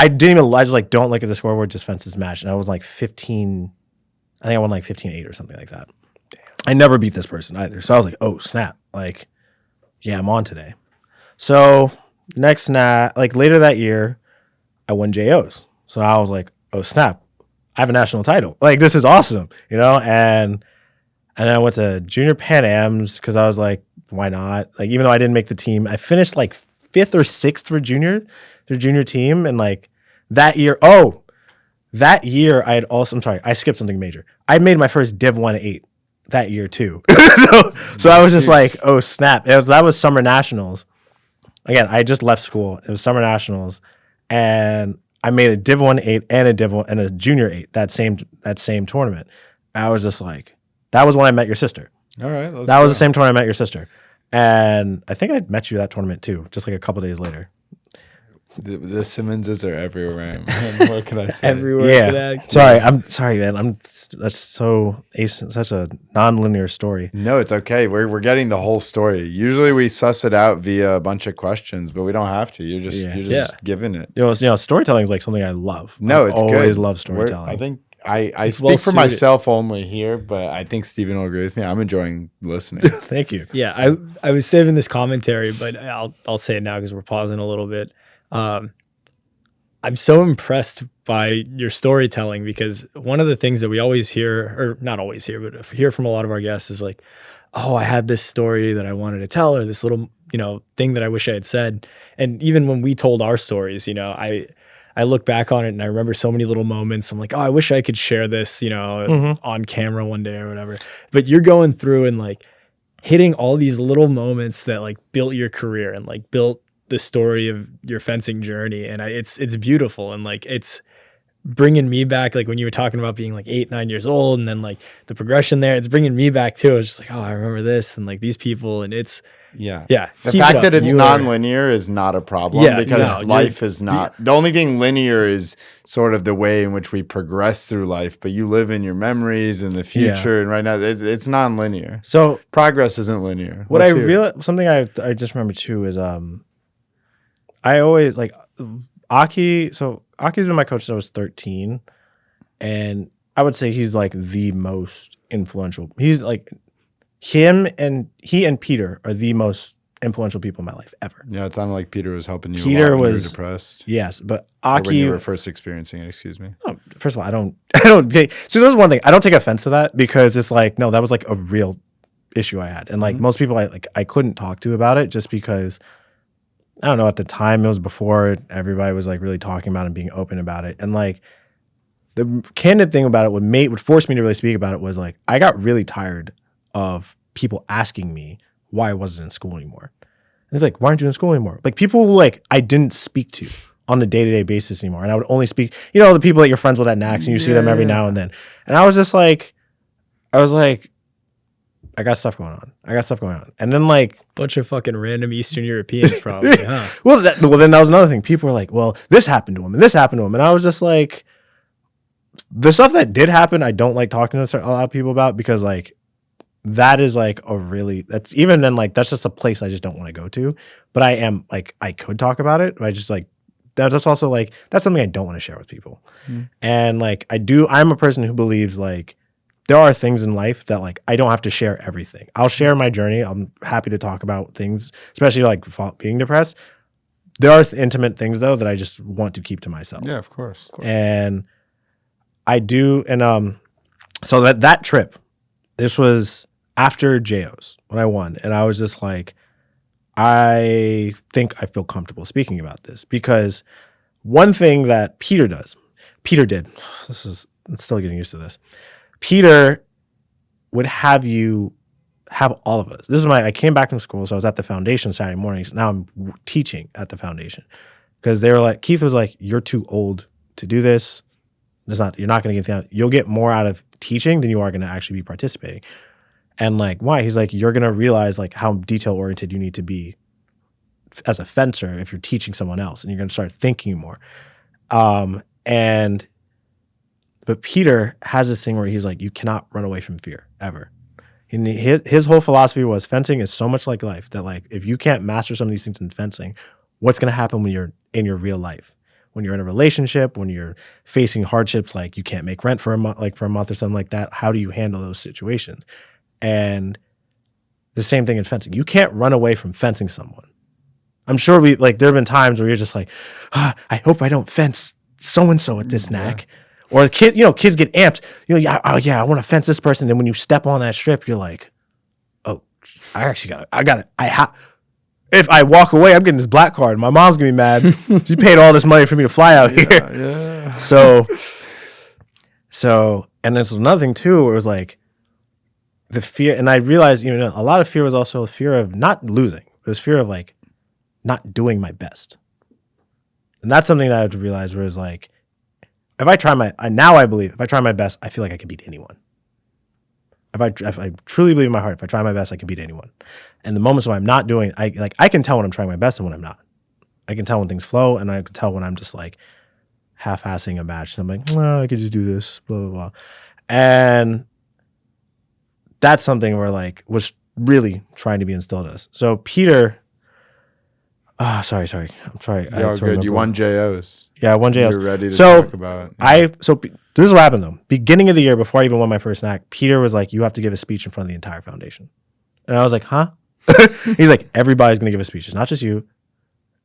didn't even, I just don't look at the scoreboard, just fence this match. And I was 15, I think I won 15-8 or something like that. Damn. I never beat this person either. So I was oh snap. Yeah, I'm on today. So next later that year, I won JOs. So I was oh snap, I have a national title. This is awesome, And I went to Junior Pan Ams because I was why not? Even though I didn't make the team, I finished 5th or 6th for their junior team. And that year, I skipped something major. I made my first Div 1-8 that year too. So I was just oh snap. That was summer nationals. Again, I just left school. It was summer nationals, and I made a Div 1-8 and a Div 1 and a Junior 8 that same tournament. I was just that was when I met your sister. All right. That was the same tournament I met your sister. And I think I met you at that tournament too, just like a couple days later. The Simmonses are everywhere, man. What can I say? Everywhere. Yeah. Sorry, I'm sorry, man. That's such a non-linear story. No, it's okay. We're getting the whole story. Usually we suss it out via a bunch of questions, but we don't have to. You're just giving it. Storytelling is like something I love. No, it's always good. love storytelling. I think I speak well for suited. myself only here, but I think Steven will agree with me. I'm enjoying listening. Thank you. Yeah, I was saving this commentary, but I'll say it now because we're pausing a little bit. I'm so impressed by your storytelling because one of the things that we always hear, or not always hear, but hear from a lot of our guests is like, oh, I had this story that I wanted to tell, or this little, thing that I wish I had said. And even when we told our stories, I look back on it and I remember so many little moments. I'm like, oh, I wish I could share this, on camera one day or whatever. But you're going through and like hitting all these little moments that like built your career and like built the story of your fencing journey. And it's beautiful. And like, it's bringing me back. Like when you were talking about being like 8, 9 years old and then like the progression there, it's bringing me back too. It's just like, oh, I remember this and like these people and it's, Yeah. The fact that it's non-linear is not a problem because life is not. The only thing linear is sort of the way in which we progress through life, but you live in your memories in the future. And right now it's non-linear. So progress isn't linear. What I realized, something I just remember too is I always like Aki. So Aki's been my coach since I was 13. And I would say he's like the most influential. He's like he and Peter are the most influential people in my life ever. Yeah, it sounded like Peter was helping you. Peter a lot when was you were depressed. Yes, but Aki. Or when you were first experiencing it, excuse me. Oh, first of all, I don't. So there's one thing I don't take offense to that because it's like no, that was like a real issue I had, and like most people, I couldn't talk to about it just because I don't know. At the time, it was before everybody was like really talking about it and being open about it, and like the candid thing about it would force me to really speak about it was like I got really tired of people asking me why I wasn't in school anymore. And they're like, why aren't you in school anymore? Like people who like I didn't speak to on the day-to-day basis anymore. And I would only speak, the people that you're friends with at NAX and you see them every now and then. And I was just like, I got stuff going on. And then like bunch of fucking random Eastern Europeans probably, huh? Well, then that was another thing. People were like, well, this happened to him and this happened to him. And I was just like, the stuff that did happen, I don't like talking to a lot of people about because like, that is like that's just a place I just don't want to go to. But I am like, I could talk about it. But I just like, that's also like, that's something I don't want to share with people. And like, I'm a person who believes like, there are things in life that like, I don't have to share everything. I'll share my journey. I'm happy to talk about things, especially like being depressed. There are intimate things though, that I just want to keep to myself. Yeah, of course. And I do. And so that trip, this was after JOs when I won. And I was just like, I think I feel comfortable speaking about this because one thing that Peter did, I'm still getting used to this. Peter would have you have all of us. I came back from school. So I was at the foundation Saturday mornings. Now I'm teaching at the foundation because they were like, Keith was like, you're too old to do this. You're not going to get anything out. You'll get more out of teaching than you are going to actually be participating. And like, why? He's like, you're going to realize like how detail oriented you need to be as a fencer if you're teaching someone else and you're going to start thinking more. But Peter has this thing where he's like, you cannot run away from fear ever. And his whole philosophy was fencing is so much like life that like, if you can't master some of these things in fencing, what's going to happen when you're in your real life? When you're in a relationship, when you're facing hardships, like you can't make rent for a month or something like that. How do you handle those situations? And the same thing in fencing. You can't run away from fencing someone. I'm sure there have been times where you're just like, I hope I don't fence so-and-so at this NAC. Or kids get amped. I want to fence this person. And when you step on that strip, you're like, oh, if I walk away, I'm getting this black card. My mom's gonna be mad. She paid all this money for me to fly out here. Yeah. So, and there's another thing too, where it was like the fear, and I realized, a lot of fear was also a fear of not losing. It was fear of like not doing my best. And that's something that I had to realize was like, I believe if I try my best, I feel like I can beat anyone. if I truly believe in my heart, if I try my best, I can beat anyone. And the moments when I'm not doing, I can tell when I'm trying my best and when I'm not. I can tell when things flow, and I can tell when I'm just like half-assing a match. And I'm like, oh, I could just do this, blah, blah, blah. And that's something where like was really trying to be instilled in us. So Peter, sorry. I'm sorry. You're good. You won JOs. Yeah, I won JOs. You're ready to talk about. This is what happened though. Beginning of the year, before I even won my first NAC, Peter was like, "You have to give a speech in front of the entire foundation," and I was like, "Huh?" He's like, "Everybody's gonna give a speech. It's not just you."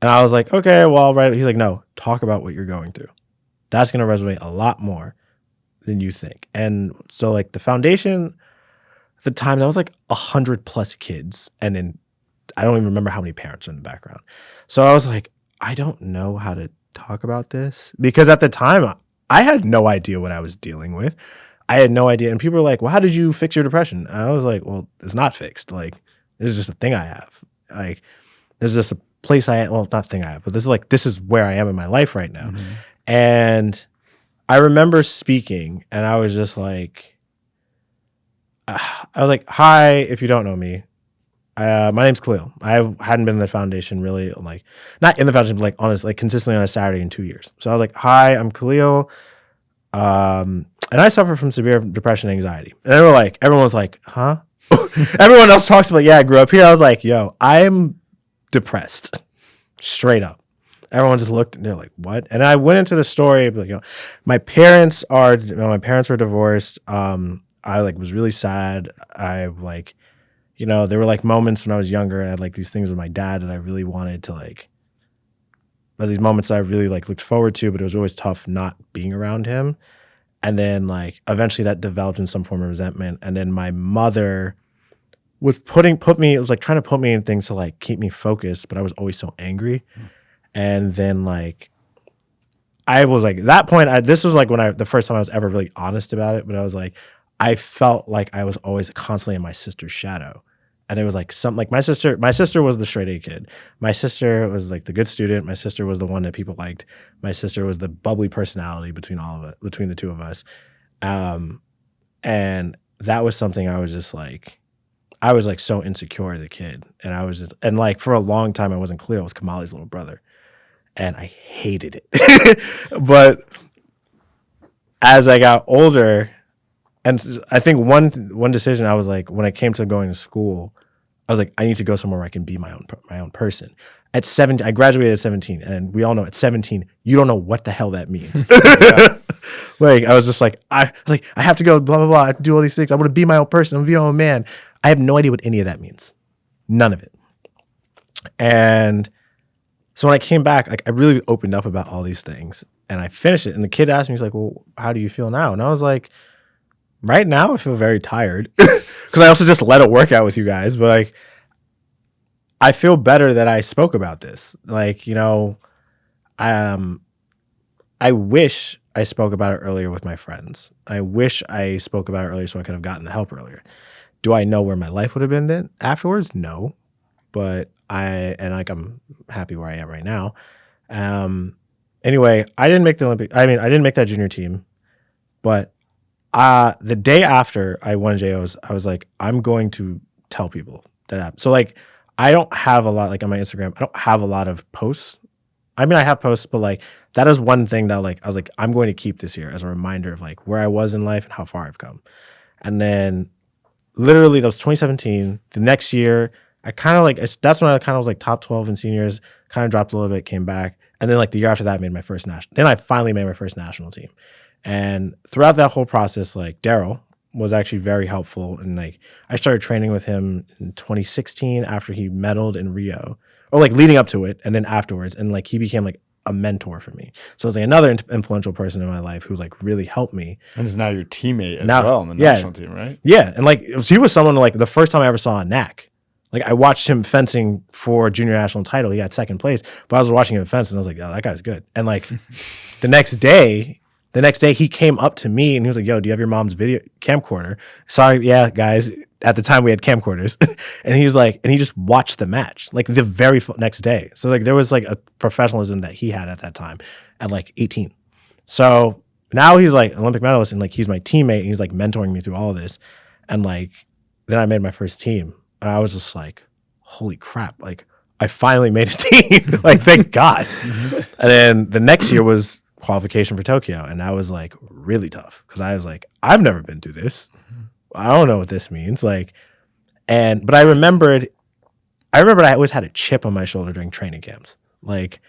And I was like, "Okay, well, I'll write it." He's like, "No, talk about what you're going through. That's gonna resonate a lot more than you think." And so, like the foundation, at the time, that was like 100+ kids, and then I don't even remember how many parents were in the background. So I was like, I don't know how to talk about this, because at the time I had no idea what I was dealing with. I had no idea. And people were like, well, how did you fix your depression? And I was like, well, it's not fixed. Like, this is just a thing I have. Like, this is just a place not thing I have, but this is where I am in my life right now. Mm-hmm. And I remember speaking, and I was just like, hi, if you don't know me. My name's Khalil. I hadn't been in the foundation really, like, not in the foundation, but like honestly, like consistently on a Saturday in 2 years. So I was like, hi, I'm Khalil. And I suffer from severe depression and anxiety. And everyone's like, huh? Everyone else talks about, yeah, I grew up here. I was like, yo, I'm depressed. Straight up. Everyone just looked and they're like, what? And I went into the story, like, my parents were divorced. I like was really sad. I like, there were like moments when I was younger and I had like these things with my dad that I really wanted to like, but these moments I really like looked forward to, but it was always tough not being around him. And then like eventually that developed in some form of resentment. And then my mother was trying to put me in things to like keep me focused, but I was always so angry. And then like, I was like, at that point, this was like the first time I was ever really honest about it, but I was like, I felt like I was always constantly in my sister's shadow. And it was like my sister was the straight A kid. My sister was like the good student. My sister was the one that people liked. My sister was the bubbly personality between the two of us. And that was something I was so insecure as a kid. And like for a long time I wasn't clear. I was Kamali's little brother. And I hated it. But as I got older, and I think one decision I was like, when I came to going to school, I was like, I need to go somewhere where I can be my own person. At 17, I graduated at 17, and we all know at 17, you don't know what the hell that means. Like, I was just like, I have to go, blah, blah, blah. I have to do all these things. I want to be my own person. I want to be my own man. I have no idea what any of that means. None of it. And so when I came back, like, I really opened up about all these things, and I finished it. And the kid asked me, he's like, well, how do you feel now? And I was like, right now, I feel very tired because I also just led a workout with you guys. But like, I feel better that I spoke about this. Like, I wish I spoke about it earlier with my friends. I wish I spoke about it earlier so I could have gotten the help earlier. Do I know where my life would have been then afterwards? No, but I'm happy where I am right now. Anyway, I didn't make the Olympic. I didn't make that junior team, but the day after I won JOs, I was like, I'm going to tell people that. So like, I don't have a lot, like on my Instagram, I don't have a lot of posts. I mean, I have posts, but like, that is one thing that like, I was like, I'm going to keep this here as a reminder of like where I was in life and how far I've come. And then literally that was 2017. The next year, I kind of like, that's when I kind of was like top 12 in seniors, kind of dropped a little bit, came back. And then like the year after that, I made my first national. Then I finally made my first national team. And throughout that whole process, like Daryl was actually very helpful. And like I started training with him in 2016 after he medaled in Rio, or like leading up to it and then afterwards. And like he became like a mentor for me. So it's like another influential person in my life who like really helped me. And is now your teammate as well on the national team, right? Yeah. And like he was someone like the first time I ever saw a NAC. Like I watched him fencing for junior national title. He got second place, but I was watching him fence and I was like, oh, that guy's good. And like the next day he came up to me and he was like, yo, do you have your mom's video camcorder? Sorry, yeah, guys. At the time we had camcorders. And he was like, and he just watched the match like the very next day. So like there was like a professionalism that he had at that time at like 18. So now he's like Olympic medalist and like he's my teammate and he's like mentoring me through all of this. And like, then I made my first team, and I was just like, holy crap. Like, I finally made a team. Like, thank God. And then the next year was qualification for Tokyo. And that was like really tough because I was like, I've never been through this. I don't know what this means. Like, but I remembered I always had a chip on my shoulder during training camps. Like,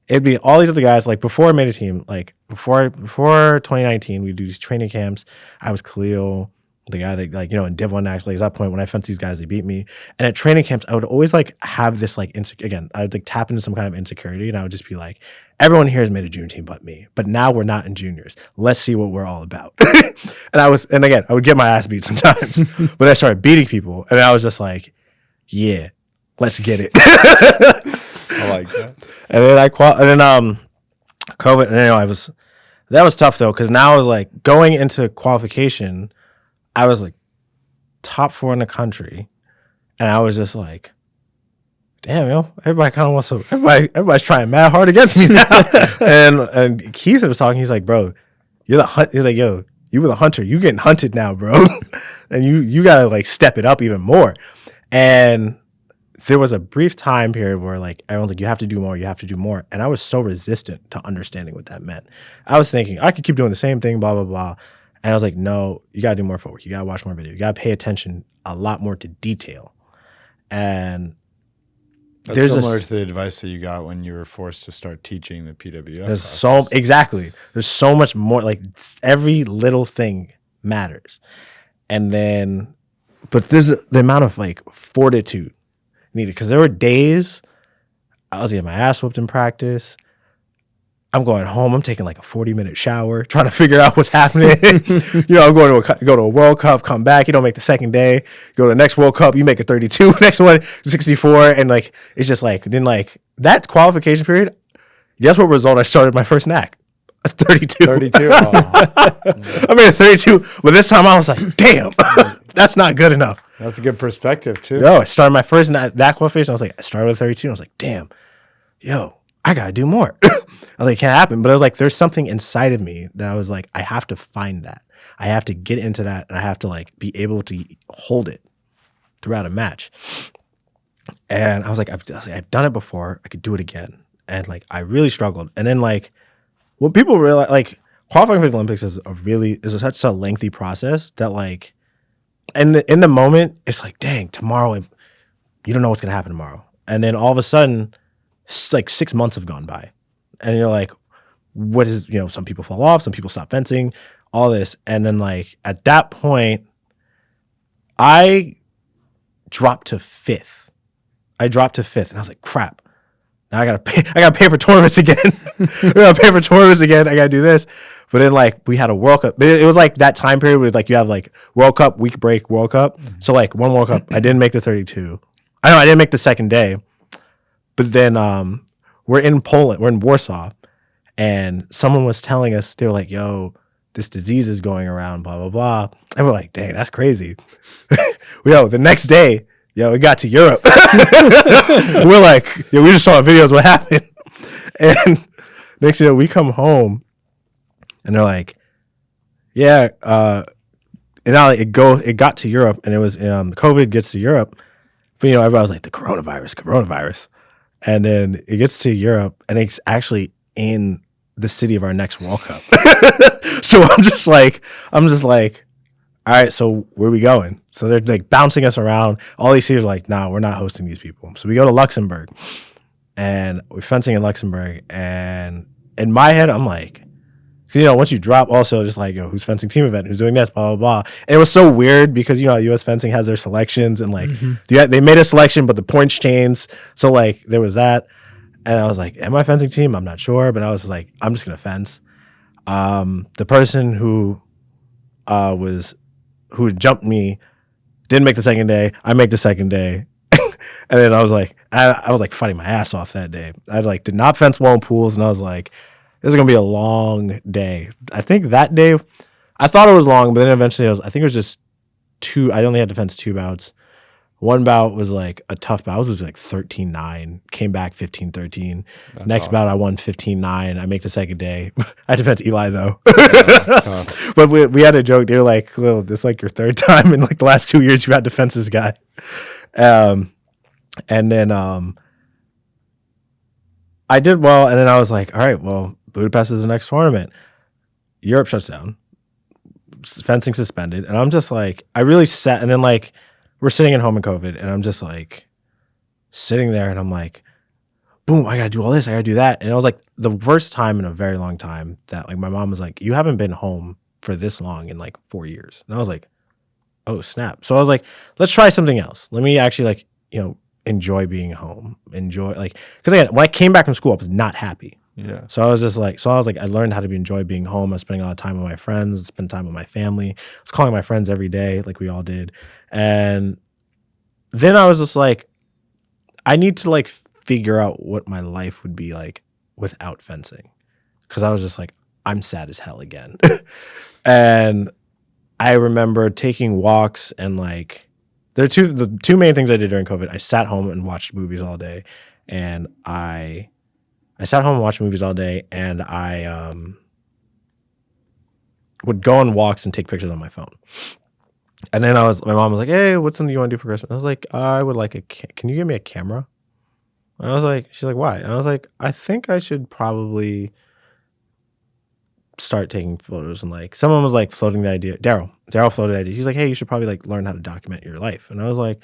it'd be all these other guys, like before I made a team, like before 2019, we'd do these training camps. I was Khalil, the guy that, like, in Div 1, actually, at that point when I fenced these guys, they beat me. And at training camps, I would always like have this like again, I would like tap into some kind of insecurity, and I would just be like, everyone here has made a junior team but me. But now we're not in juniors. Let's see what we're all about. and again, I would get my ass beat sometimes, but I started beating people, and I was just like, yeah, let's get it. I like that. And then COVID, and that was tough though, because now I was like going into qualification, I was like top 4 in the country, and I was just like, damn, everybody kind of wants to. Everybody's trying mad hard against me now. and Keith was talking. He's like, bro, you're the hunt. He's like, yo, you were the hunter. You getting hunted now, bro, and you gotta like step it up even more. And there was a brief time period where like everyone's like, you have to do more, you have to do more. And I was so resistant to understanding what that meant. I was thinking I could keep doing the same thing, blah, blah, blah. And I was like, no, you got to do more footwork. You got to watch more video. You got to pay attention a lot more to detail. And that's similar to the advice that you got when you were forced to start teaching the PWF. Exactly. There's so much more, like every little thing matters. And then, but there's the amount of like fortitude needed, because there were days I was getting my ass whooped in practice. I'm going home. I'm taking like a 40-minute shower, trying to figure out what's happening. I'm going to go to a World Cup, come back. You don't make the second day. Go to the next World Cup. You make a 32. Next one, 64. And like, it's just like, then like that qualification period, guess what result I started my first NAC? A 32. 32. Oh. I made a 32. But this time I was like, damn, that's not good enough. That's a good perspective too. Yo, I started my first that qualification. I was like, I started with 32. And I was like, damn, I got to do more. I was like, it can't happen. But I was like, there's something inside of me that I was like, I have to find that. I have to get into that, and I have to like be able to hold it throughout a match. And I was like, I've done it before. I could do it again. And like, I really struggled. And then like, when people realize, like, qualifying for the Olympics is such a lengthy process that like, and in the moment, it's like, dang, tomorrow, you don't know what's going to happen tomorrow. And then all of a sudden, like 6 months have gone by. And you're like, what is, some people fall off, some people stop fencing, all this. And then like, at that point, I dropped to 5th. And I was like, crap. Now I gotta pay for tournaments again. I gotta do this. But then like we had a World Cup. But it was like that time period where like you have like World Cup, week break, World Cup. Mm-hmm. So like one World Cup, I didn't make the 32. I didn't make the second day. But then we're in Poland, we're in Warsaw, and someone was telling us, they were like, yo, this disease is going around, blah, blah, blah. And we're like, dang, that's crazy. The next day, it got to Europe. We're like, we just saw videos what happened. And next thing we come home, and they're like, yeah, and now it got to Europe, and it was COVID gets to Europe, but everybody was like, the coronavirus. And then it gets to Europe, and it's actually in the city of our next World Cup. So I'm just like, all right, so where are we going? So they're like bouncing us around. All these cities are like, nah, we're not hosting these people. So we go to Luxembourg, and we're fencing in Luxembourg. And in my head, I'm like, once you drop, also just like, who's fencing team event, who's doing this, blah, blah, blah. And it was so weird because, U.S. fencing has their selections, and like, they made a selection, but the points changed. So like, there was that. And I was like, am I fencing team? I'm not sure. But I was like, I'm just going to fence. The person who jumped me didn't make the second day. I make the second day. And then I was like, I was like fighting my ass off that day. I like did not fence well in pools, and I was like, this is gonna be a long day. I think that day, I thought it was long, but then eventually I think it was just 2. I only had to fence 2 bouts. One bout was like a tough bout. I was like 13-9, came back 15-13. Next bout, I won 15-9. I make the second day. I had to fence Eli though. But we had a joke. They were like, "Khalil, this is like your third time in like the last 2 years you had to fence this guy." And then I did well, and then I was like, all right, well, Budapest is the next tournament. Europe shuts down. Fencing suspended. And I'm just like, I really sat, and then like, we're sitting at home in COVID, and I'm just like, sitting there, and I'm like, boom, I gotta do all this, I gotta do that. And it was like the first time in a very long time that like my mom was like, you haven't been home for this long in like 4 years. And I was like, oh, snap. So I was like, let's try something else. Let me actually like, enjoy being home. Because again, when I came back from school, I was not happy. Yeah. So I was like, I learned how to enjoy being home. I was spending a lot of time with my friends, spend time with my family. I was calling my friends every day, like we all did. And then I was just like, I need to like figure out what my life would be like without fencing. Because I was just like, I'm sad as hell again. And I remember taking walks, and like, the two main things I did during COVID. I sat home and watched movies all day, and I sat home and watched movies all day, and I would go on walks and take pictures on my phone. And then my mom was like, "Hey, what's something you want to do for Christmas?" I was like, "I would like can you give me a camera?" And I was like, she's like, "Why?" And I was like, "I think I should probably start taking photos." And like, someone was like floating the idea. Daryl floated the idea. He's like, "Hey, you should probably like learn how to document your life." And I was like,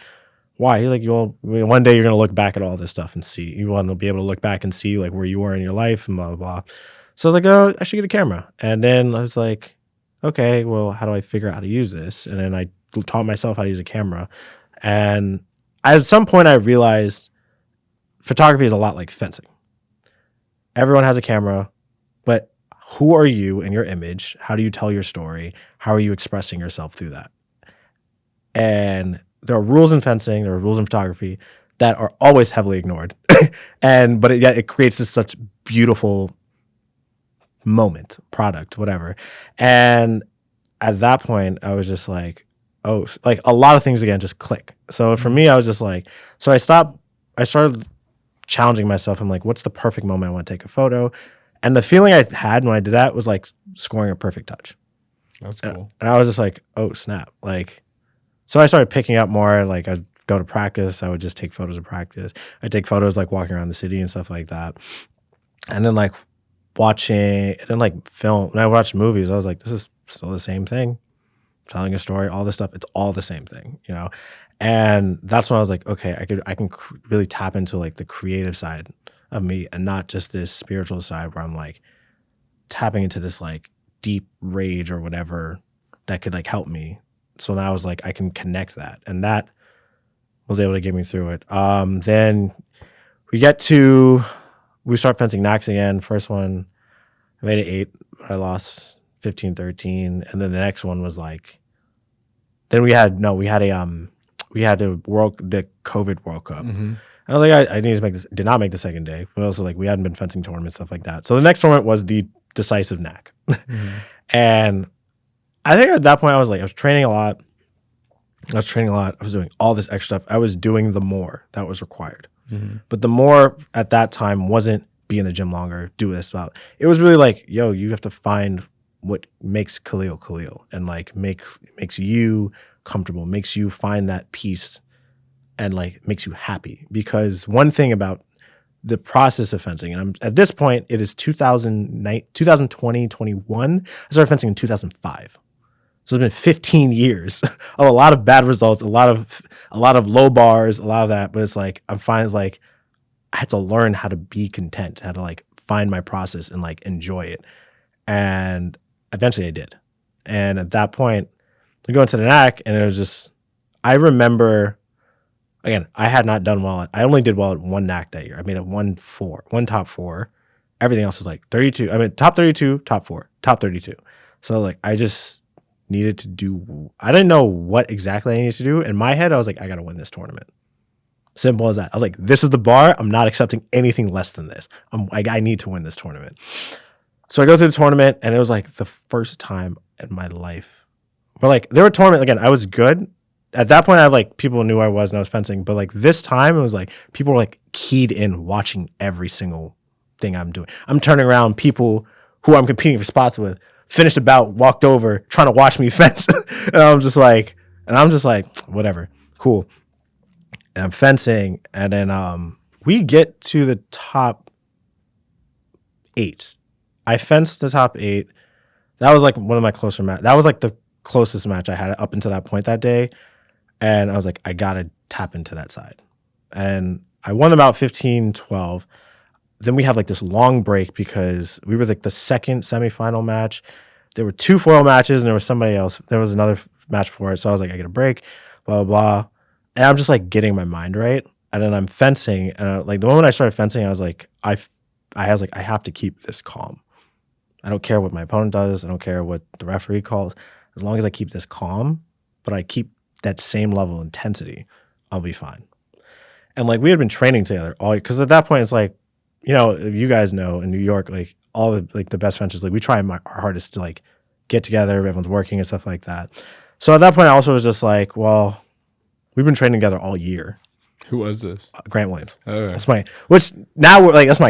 "Why?" He's like, one day you're gonna look back at all this stuff and see. You want to be able to look back and see like where you were in your life and blah blah blah. So I was like, "Oh, I should get a camera." And then I was like, "Okay, well, how do I figure out how to use this?" And then I taught myself how to use a camera. And at some point, I realized photography is a lot like fencing. Everyone has a camera, but who are you in your image? How do you tell your story? How are you expressing yourself through that? And there are rules in fencing, there are rules in photography that are always heavily ignored. But yet it creates this such beautiful moment, product, whatever. And at that point, I was just like, oh, like a lot of things again just click. So for me, I was just like, so I started challenging myself. I'm like, what's the perfect moment I want to take a photo? And the feeling I had when I did that was like scoring a perfect touch. That's cool. And I was just like, oh, snap. Like, so I started picking up more. Like, I'd go to practice. I would just take photos of practice. I'd take photos like walking around the city and stuff like that. And then like watching, and then like film. When I watched movies, I was like, this is still the same thing. Telling a story, all this stuff, it's all the same thing, And that's when I was like, okay, I can really tap into like the creative side of me and not just this spiritual side where I'm like tapping into this like deep rage or whatever that could like help me. So now I was like, I can connect that, and that was able to get me through it. Then we start fencing knacks again. First one, I made it 8, but I lost 15-13, and then the next one was like, then we had the COVID World Cup. Mm-hmm. And I was like, I need to make this. Did not make the second day, but also like we hadn't been fencing tournaments, stuff like that. So the next tournament was the decisive knack, and I think at that point I was training a lot. I was doing all this extra stuff. I was doing the more that was required, but the more at that time wasn't be in the gym longer, do this stuff. It was really like, yo, you have to find what makes Khalil, and like makes you comfortable, makes you find that peace, and like makes you happy. Because one thing about the process of fencing, and at this point it is 2020, 21. I started fencing in 2005. So it's been 15 years of a lot of bad results, a lot of low bars, a lot of that. But it's like I'm finding like I had to learn how to be content, how to like find my process and like enjoy it. And eventually I did. And at that point, we go into the knack, and it was just, I remember, again, I had not done well. I only did well at one knack that year. I made it one top 4. Everything else was like 32. I mean, top 32, top 4, top 32. So like, I just needed to do, I didn't know what exactly I needed to do. In my head, I was like, I got to win this tournament. Simple as that. I was like, this is the bar. I'm not accepting anything less than this. I need to win this tournament. So I go through the tournament, and it was like the first time in my life where like there were tournaments, again, I was good, at that point, I like people knew who I was and I was fencing. But like this time, it was like people were like keyed in watching every single thing I'm doing. I'm turning around people who I'm competing for spots with, finished a bout, walked over, trying to watch me fence. and I'm just like, whatever, cool. And I'm fencing, and then we get to the top 8. I fenced the top 8. That was like one of my closer matches. That was like the closest match I had up until that point that day. And I was like, I got to tap into that side. And I won about 15-12. Then we had like this long break because we were like the second semifinal match. There were 2 foil matches and there was somebody else. There was another match for it. So I was like, I get a break, blah, blah, blah. And I'm just like getting my mind right. And then I'm fencing. And like the moment I started fencing, I was like, I have to keep this calm. I don't care what my opponent does. I don't care what the referee calls. As long as I keep this calm, but I keep that same level of intensity, I'll be fine. And like we had been training together all, because at that point it's like, you know, you guys know in New York, like all the like the best fencers, like we try our hardest to like get together, everyone's working and stuff like that. So at that point I also was just like, well, we've been training together all year. Who was this? Grant Williams. Oh, that's my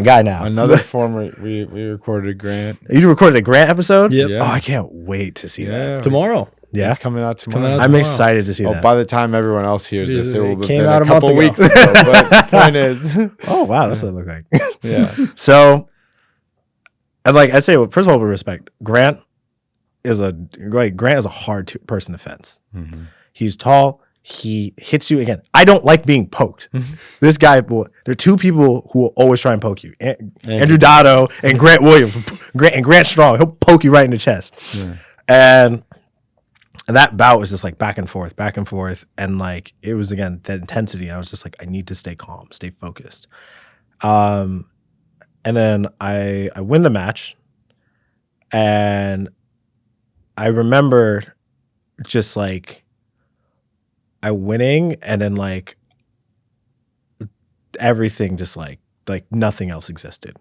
guy now. Another former. We recorded Grant. You recorded a Grant episode? Yep. Yeah. Oh, I can't wait to see that. Tomorrow. Yeah, It's coming out tomorrow. Coming out I'm tomorrow. excited to see that. By the time everyone else hears this, it will have came been out a a month couple ago. weeks ago. But the point is, Oh wow, that's what it looked like. yeah, So, and like I say, well, first of all, with respect, Grant is a hard person to fence. Mm-hmm. He's tall. He hits you again. I don't like being poked. This guy, there are 2 people who will always try and poke you: Andrew Dotto and Grant Williams. Grant Strong, he'll poke you right in the chest. Yeah. And that bout was just like back and forth, and like it was again that intensity. And I was just like, I need to stay calm, stay focused. And then I win the match, and I remember just like I winning, and then like everything just like nothing else existed,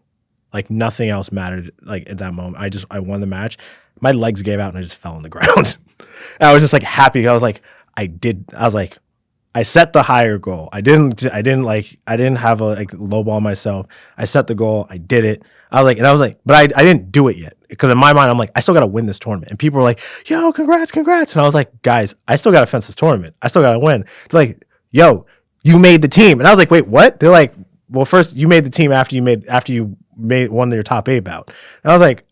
like nothing else mattered. Like at that moment, I won the match. My legs gave out and I just fell on the ground. And I was just like happy. I was like, I set the higher goal. I didn't have a like lowball myself. I set the goal. I did it. I was like, but I didn't do it yet. Because in my mind, I'm like, I still got to win this tournament. And people were like, yo, congrats. And I was like, guys, I still got to fence this tournament. I still got to win. They're like, yo, you made the team. And I was like, wait, what? They're like, well, first you made the team after you made one of your top 8 bout. And I was like,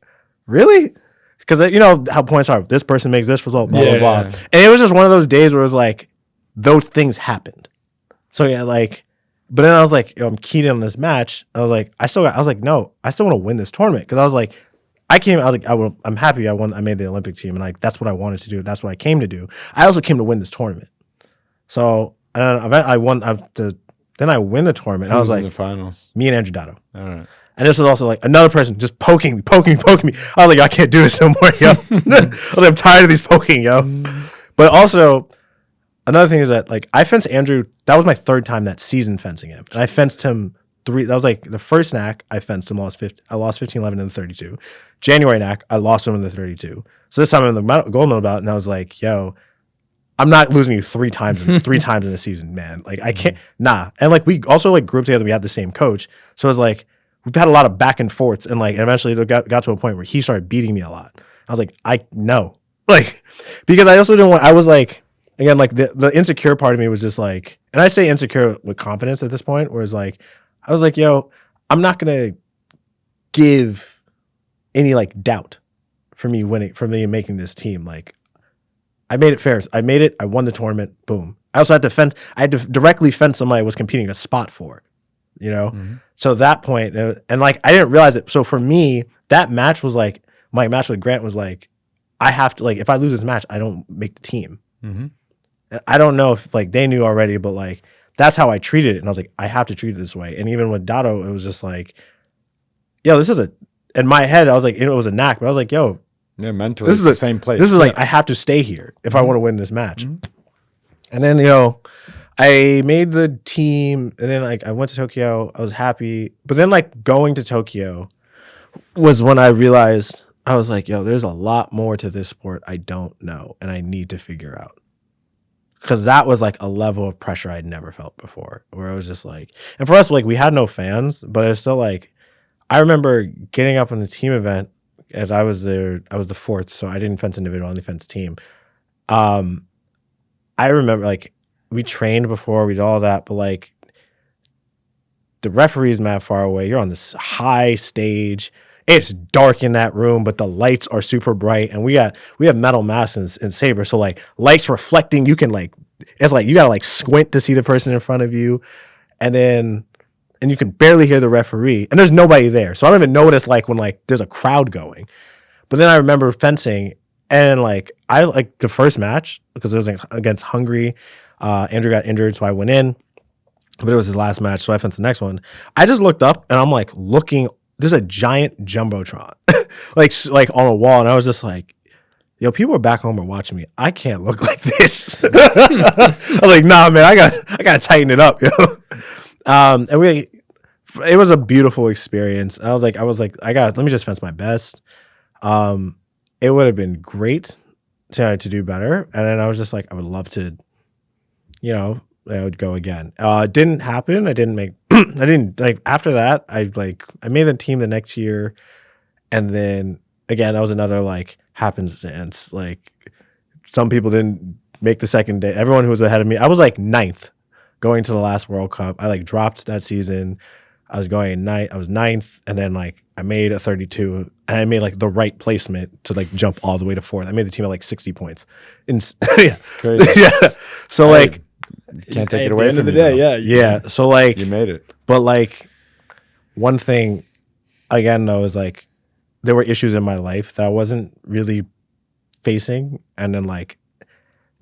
really? Because you know how points are. This person makes this result, blah, blah, blah. And it was just one of those days where it was like, those things happened. So yeah, like, but then I was like, yo, I'm keyed in on this match. I was like, no, I still want to win this tournament. Because I was like, I'm happy I won. I made the Olympic team, and like that's what I wanted to do. That's what I came to do. I also came to win this tournament. So and I won. Then I win the tournament. And I was like, in the finals. Me and Andrew Dotto. All right. And this was also like another person just poking me. I was like, I can't do this no more, yo. I was like, I'm tired of these poking, yo. But also, another thing is that like I fenced Andrew. That was my 3rd time that season fencing him, and I fenced him 3. That was like the first NAC I fenced him. I lost 15-11 in the 32. January NAC I lost him in the 32. So this time I'm in the gold medal bout, and I was like, yo, I'm not losing you 3 times in the season, man. Like I can't, nah. And like we also like grew up together. We had the same coach, so it was like we've had a lot of back and forths, and like eventually it got to a point where he started beating me a lot. I was like, I know, like because I also didn't want. I was like. Again, like the insecure part of me was just like, and I say insecure with confidence at this point, whereas like, I was like, yo, I'm not going to give any like doubt for me making this team. Like I made it fair. I made it. I won the tournament. Boom. I also had to fence. I had to directly fence somebody I was competing a spot for, you know? Mm-hmm. So that point, and like, I didn't realize it. So for me, that match was like, my match with Grant was like, I have to like, if I lose this match, I don't make the team. Mm-hmm. I don't know if like they knew already, but like that's how I treated it. And I was like, I have to treat it this way. And even with Dotto, it was just like, yo, this is in my head, I was like, it was a knack, but I was like, yo, yeah, mentally, this is the same place. This is like, I have to stay here if I want to win this match. Mm-hmm. And then, you know, I made the team, and then like I went to Tokyo. I was happy. But then like going to Tokyo was when I realized, I was like, yo, there's a lot more to this sport I don't know and I need to figure out. because that was like a level of pressure I'd never felt before, where it was just like, and for us, like we had no fans, but it's still like, I remember getting up on the team event, and I was the fourth, so I didn't fence individual, I only fenced team. I remember like we trained before, we did all that, but like the referee's mad far away. You're on this high stage. It's dark in that room, but the lights are super bright, and we have metal masks and saber, so like lights reflecting. You can like, it's like you gotta like squint to see the person in front of you, and you can barely hear the referee, and there's nobody there. So I don't even know what it's like when like there's a crowd going. But then I remember fencing, and like I like the first match because it was like, against Hungary. Andrew got injured, so I went in, but it was his last match, so I fenced the next one. I just looked up, and I'm like looking. There's a giant jumbotron, like on a wall, and I was just like, "Yo, people are back home are watching me. I can't look like this." I was like, "Nah, man, I gotta tighten it up, yo." And it was a beautiful experience. I was like, let me just fence my best. It would have been great to do better, and then I was just like, I would love to, I would go again. It didn't happen. I didn't make. I didn't like after that. I made the team the next year, and then again that was another like happenstance. Like some people didn't make the second day. Everyone who was ahead of me, I was like ninth going to the last World Cup. I like dropped that season. I was going ninth. I was ninth, and then like I made a 32, and I made like the right placement to like jump all the way to fourth. I made the team at like 60 points. Yeah, Crazy. yeah. So like. Can't take At it away the end from of you. the day, though. yeah. Yeah. So like, You made it. but like, one thing again though is like, there were issues in my life that I wasn't really facing, and then like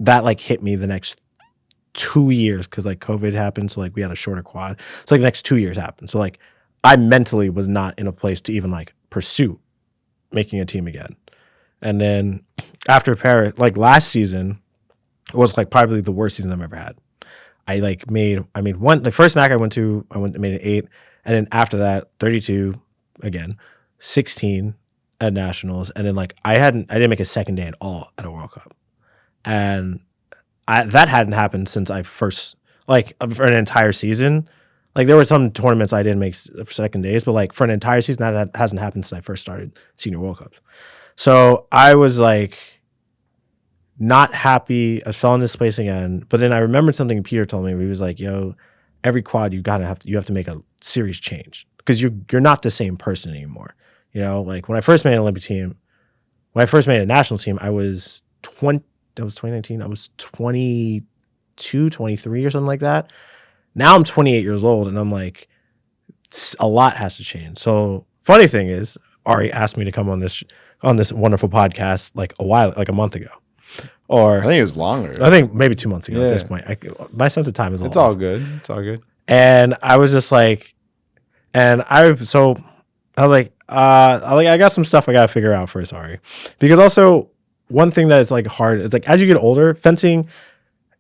that like hit me the next 2 years because like COVID happened, so like we had a shorter quad. So like the next 2 years happened. So like I mentally was not in a place to even like pursue making a team again. And then after Paris, like last season was like probably the worst season I've ever had. I made one, the first NAC I went and made an 8. And then after that, 32 again, 16 at nationals. And then like I didn't make a second day at all at a World Cup. And that hadn't happened since I first, like for an entire season. Like there were some tournaments I didn't make second days, but like for an entire season, that hasn't happened since I first started senior World Cups. So I was like, not happy. I fell in this place again. But then I remembered something Peter told me where he was like, yo, every quad you have to make a serious change because you're not the same person anymore. Like when I first made an Olympic team, when I first made a national team, that was 2019. I was 22, 23 or something like that. Now I'm 28 years old, and I'm like, a lot has to change. So funny thing is, Ari asked me to come on this wonderful podcast like a month ago. Or I think it was longer. I think maybe 2 months ago Yeah. at this point. My sense of time is It's all good. It's all good. And I was just like, I was like, I got some stuff I gotta figure out first, Ari. Because also one thing that is like hard is like as you get older, fencing,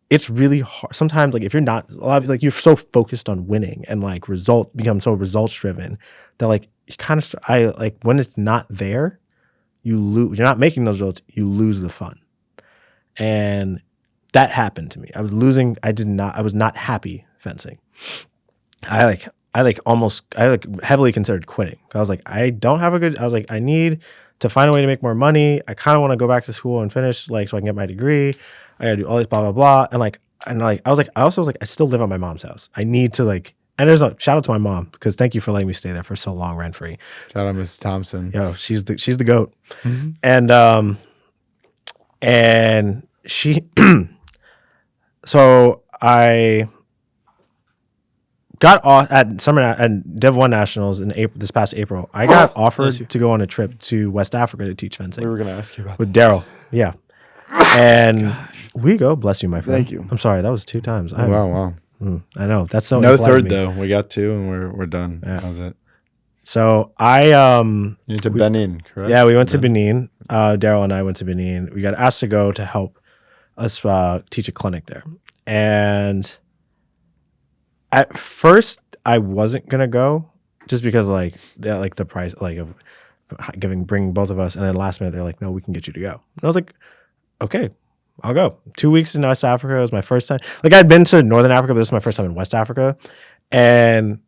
it's really hard. Sometimes like if you're not like you're so focused on winning and like become so results driven that like you kind of when it's not there, you lose. You're not making those results, you lose the fun. And that happened to me. I was losing. I was not happy fencing. I heavily considered quitting. I was like, I was like, I need to find a way to make more money. I kind of want to go back to school and finish so I can get my degree. I gotta do all this blah, blah, blah. I still live at my mom's house. I need to and there's a shout out to my mom because thank you for letting me stay there for so long rent free. Shout out Mrs. Thompson. She's the goat. Mm-hmm. And she, so I got off at Div 1 Nationals in April, this past April. I got offered to go on a trip to West Africa to teach fencing. We were going to ask you about with Daryl. Yeah. And we go. Bless you, my friend. Thank you. I'm sorry. That was 2 times. Wow. I know. That's so No impolite of third, me. though. We got 2 and we're done. Yeah. That was it. So You went to Benin, correct? Yeah, we went to Benin. Daryl and I went to Benin. We got asked to go to help us teach a clinic there. And at first, I wasn't gonna go just because the price of bringing both of us. And then last minute, they're like, "No, we can get you to go." And I was like, "Okay, I'll go. 2 weeks in West Africa was my first time. Like I'd been to Northern Africa, but this was my first time in West Africa. And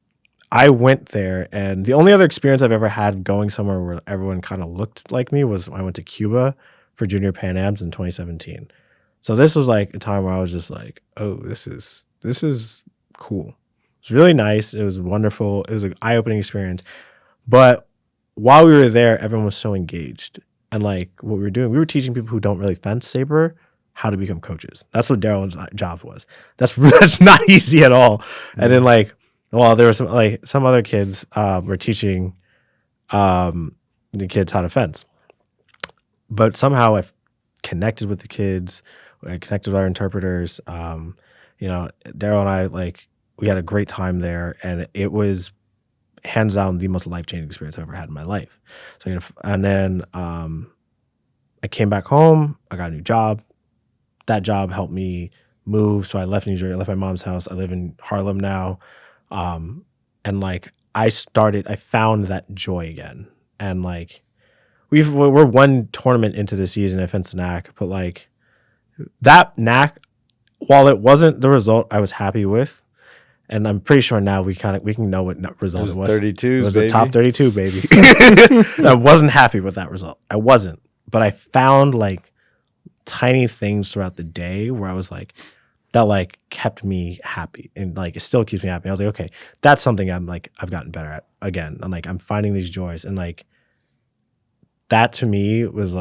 I went there, and the only other experience I've ever had going somewhere where everyone kind of looked like me was I went to Cuba for Junior Pan Ams in 2017. So this was like a time where I was just like, oh, this is cool. It's really nice. It was wonderful. It was an eye-opening experience. But while we were there, everyone was so engaged. And like what we were doing, we were teaching people who don't really fence saber how to become coaches. That's what Daryl's job was. That's not easy at all. And then like, well, there were some other kids were teaching the kids how to fence. But somehow I connected with the kids. I connected with our interpreters. Daryl and I, like, we had a great time there, and it was hands down the most life-changing experience I've ever had in my life. So, and then I came back home. I got a new job. That job helped me move. So I left New Jersey. I left my mom's house. I live in Harlem now. And like I found that joy again. And like we're one tournament into the season at Fence NAC, but like that NAC, while it wasn't the result I was happy with, and I'm pretty sure now we can know what result it was. 32s, it was baby. The top 32, baby. I wasn't happy with that result. I wasn't, but I found like tiny things throughout the day where I was like, that like kept me happy, and like it still keeps me happy. I was like, okay, that's something I've gotten better at again. And like I'm finding these joys, and like that to me is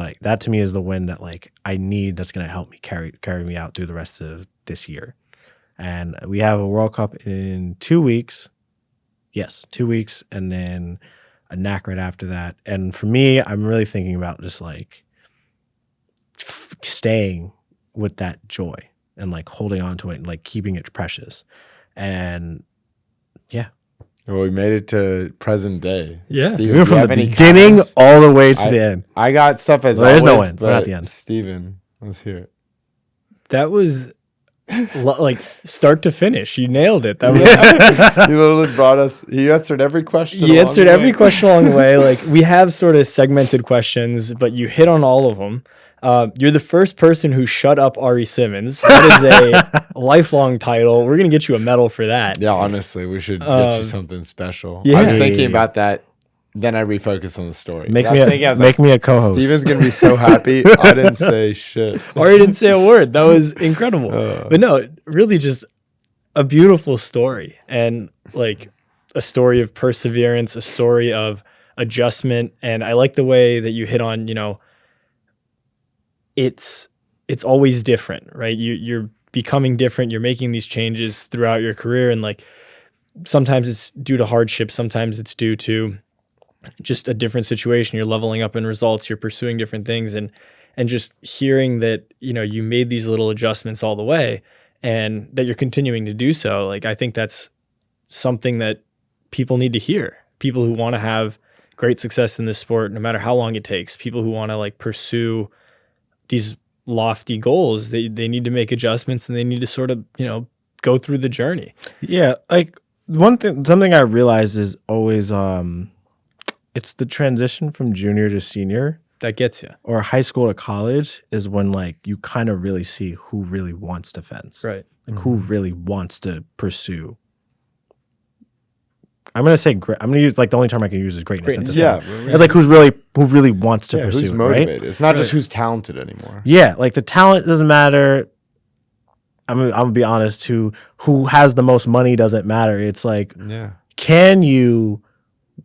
the win that like I need, that's gonna help me carry me out through the rest of this year. And we have a World Cup in 2 weeks. Yes, 2 weeks, and then a NAC right after that. And for me, I'm really thinking about just like staying with that joy and like holding on to it and like keeping it precious. And yeah. Well, we made it to present day. Yeah. Steven, We were do you from have the any beginning comments? all the way to the end. I got stuff as Well, there's always, no end. but We're at the end. Steven, let's hear it. That was like start to finish. You nailed it. That was You literally brought us. He answered every question. You answered every question along the way. Like we have sort of segmented questions, but you hit on all of them. You're the first person who shut up Ari Simmons. That is a lifelong title. We're gonna get you a medal for that. Yeah, honestly, we should get you something special. yeah. I was thinking about that. Then I refocused on the story. Make I was me a co-host. Steven's gonna be so happy. I didn't say shit. Ari didn't say a word. That was incredible. But no, really just a beautiful story, and like a story of perseverance, a story of adjustment. And I like the way that you hit on, it's always different, right? You're becoming different. You're making these changes throughout your career. And like, sometimes it's due to hardship. Sometimes it's due to just a different situation. You're leveling up in results. You're pursuing different things. And just hearing that, you made these little adjustments all the way and that you're continuing to do so. Like, I think that's something that people need to hear. People who want to have great success in this sport, no matter how long it takes, people who want to like pursue these lofty goals, they need to make adjustments, and they need to sort of, go through the journey. Yeah, like something I realized is always it's the transition from junior to senior That gets you. or high school to college is when like you kind of really see who really wants to fence. Right. Like who really wants to pursue. I'm gonna use like the only term I can use is greatness. At this Yeah, point. It's like who really wants to pursue who's it, motivated. right? It's not just who's talented anymore. Yeah, like the talent doesn't matter. I'm gonna be honest. Who has the most money doesn't matter. It's like, Yeah. can you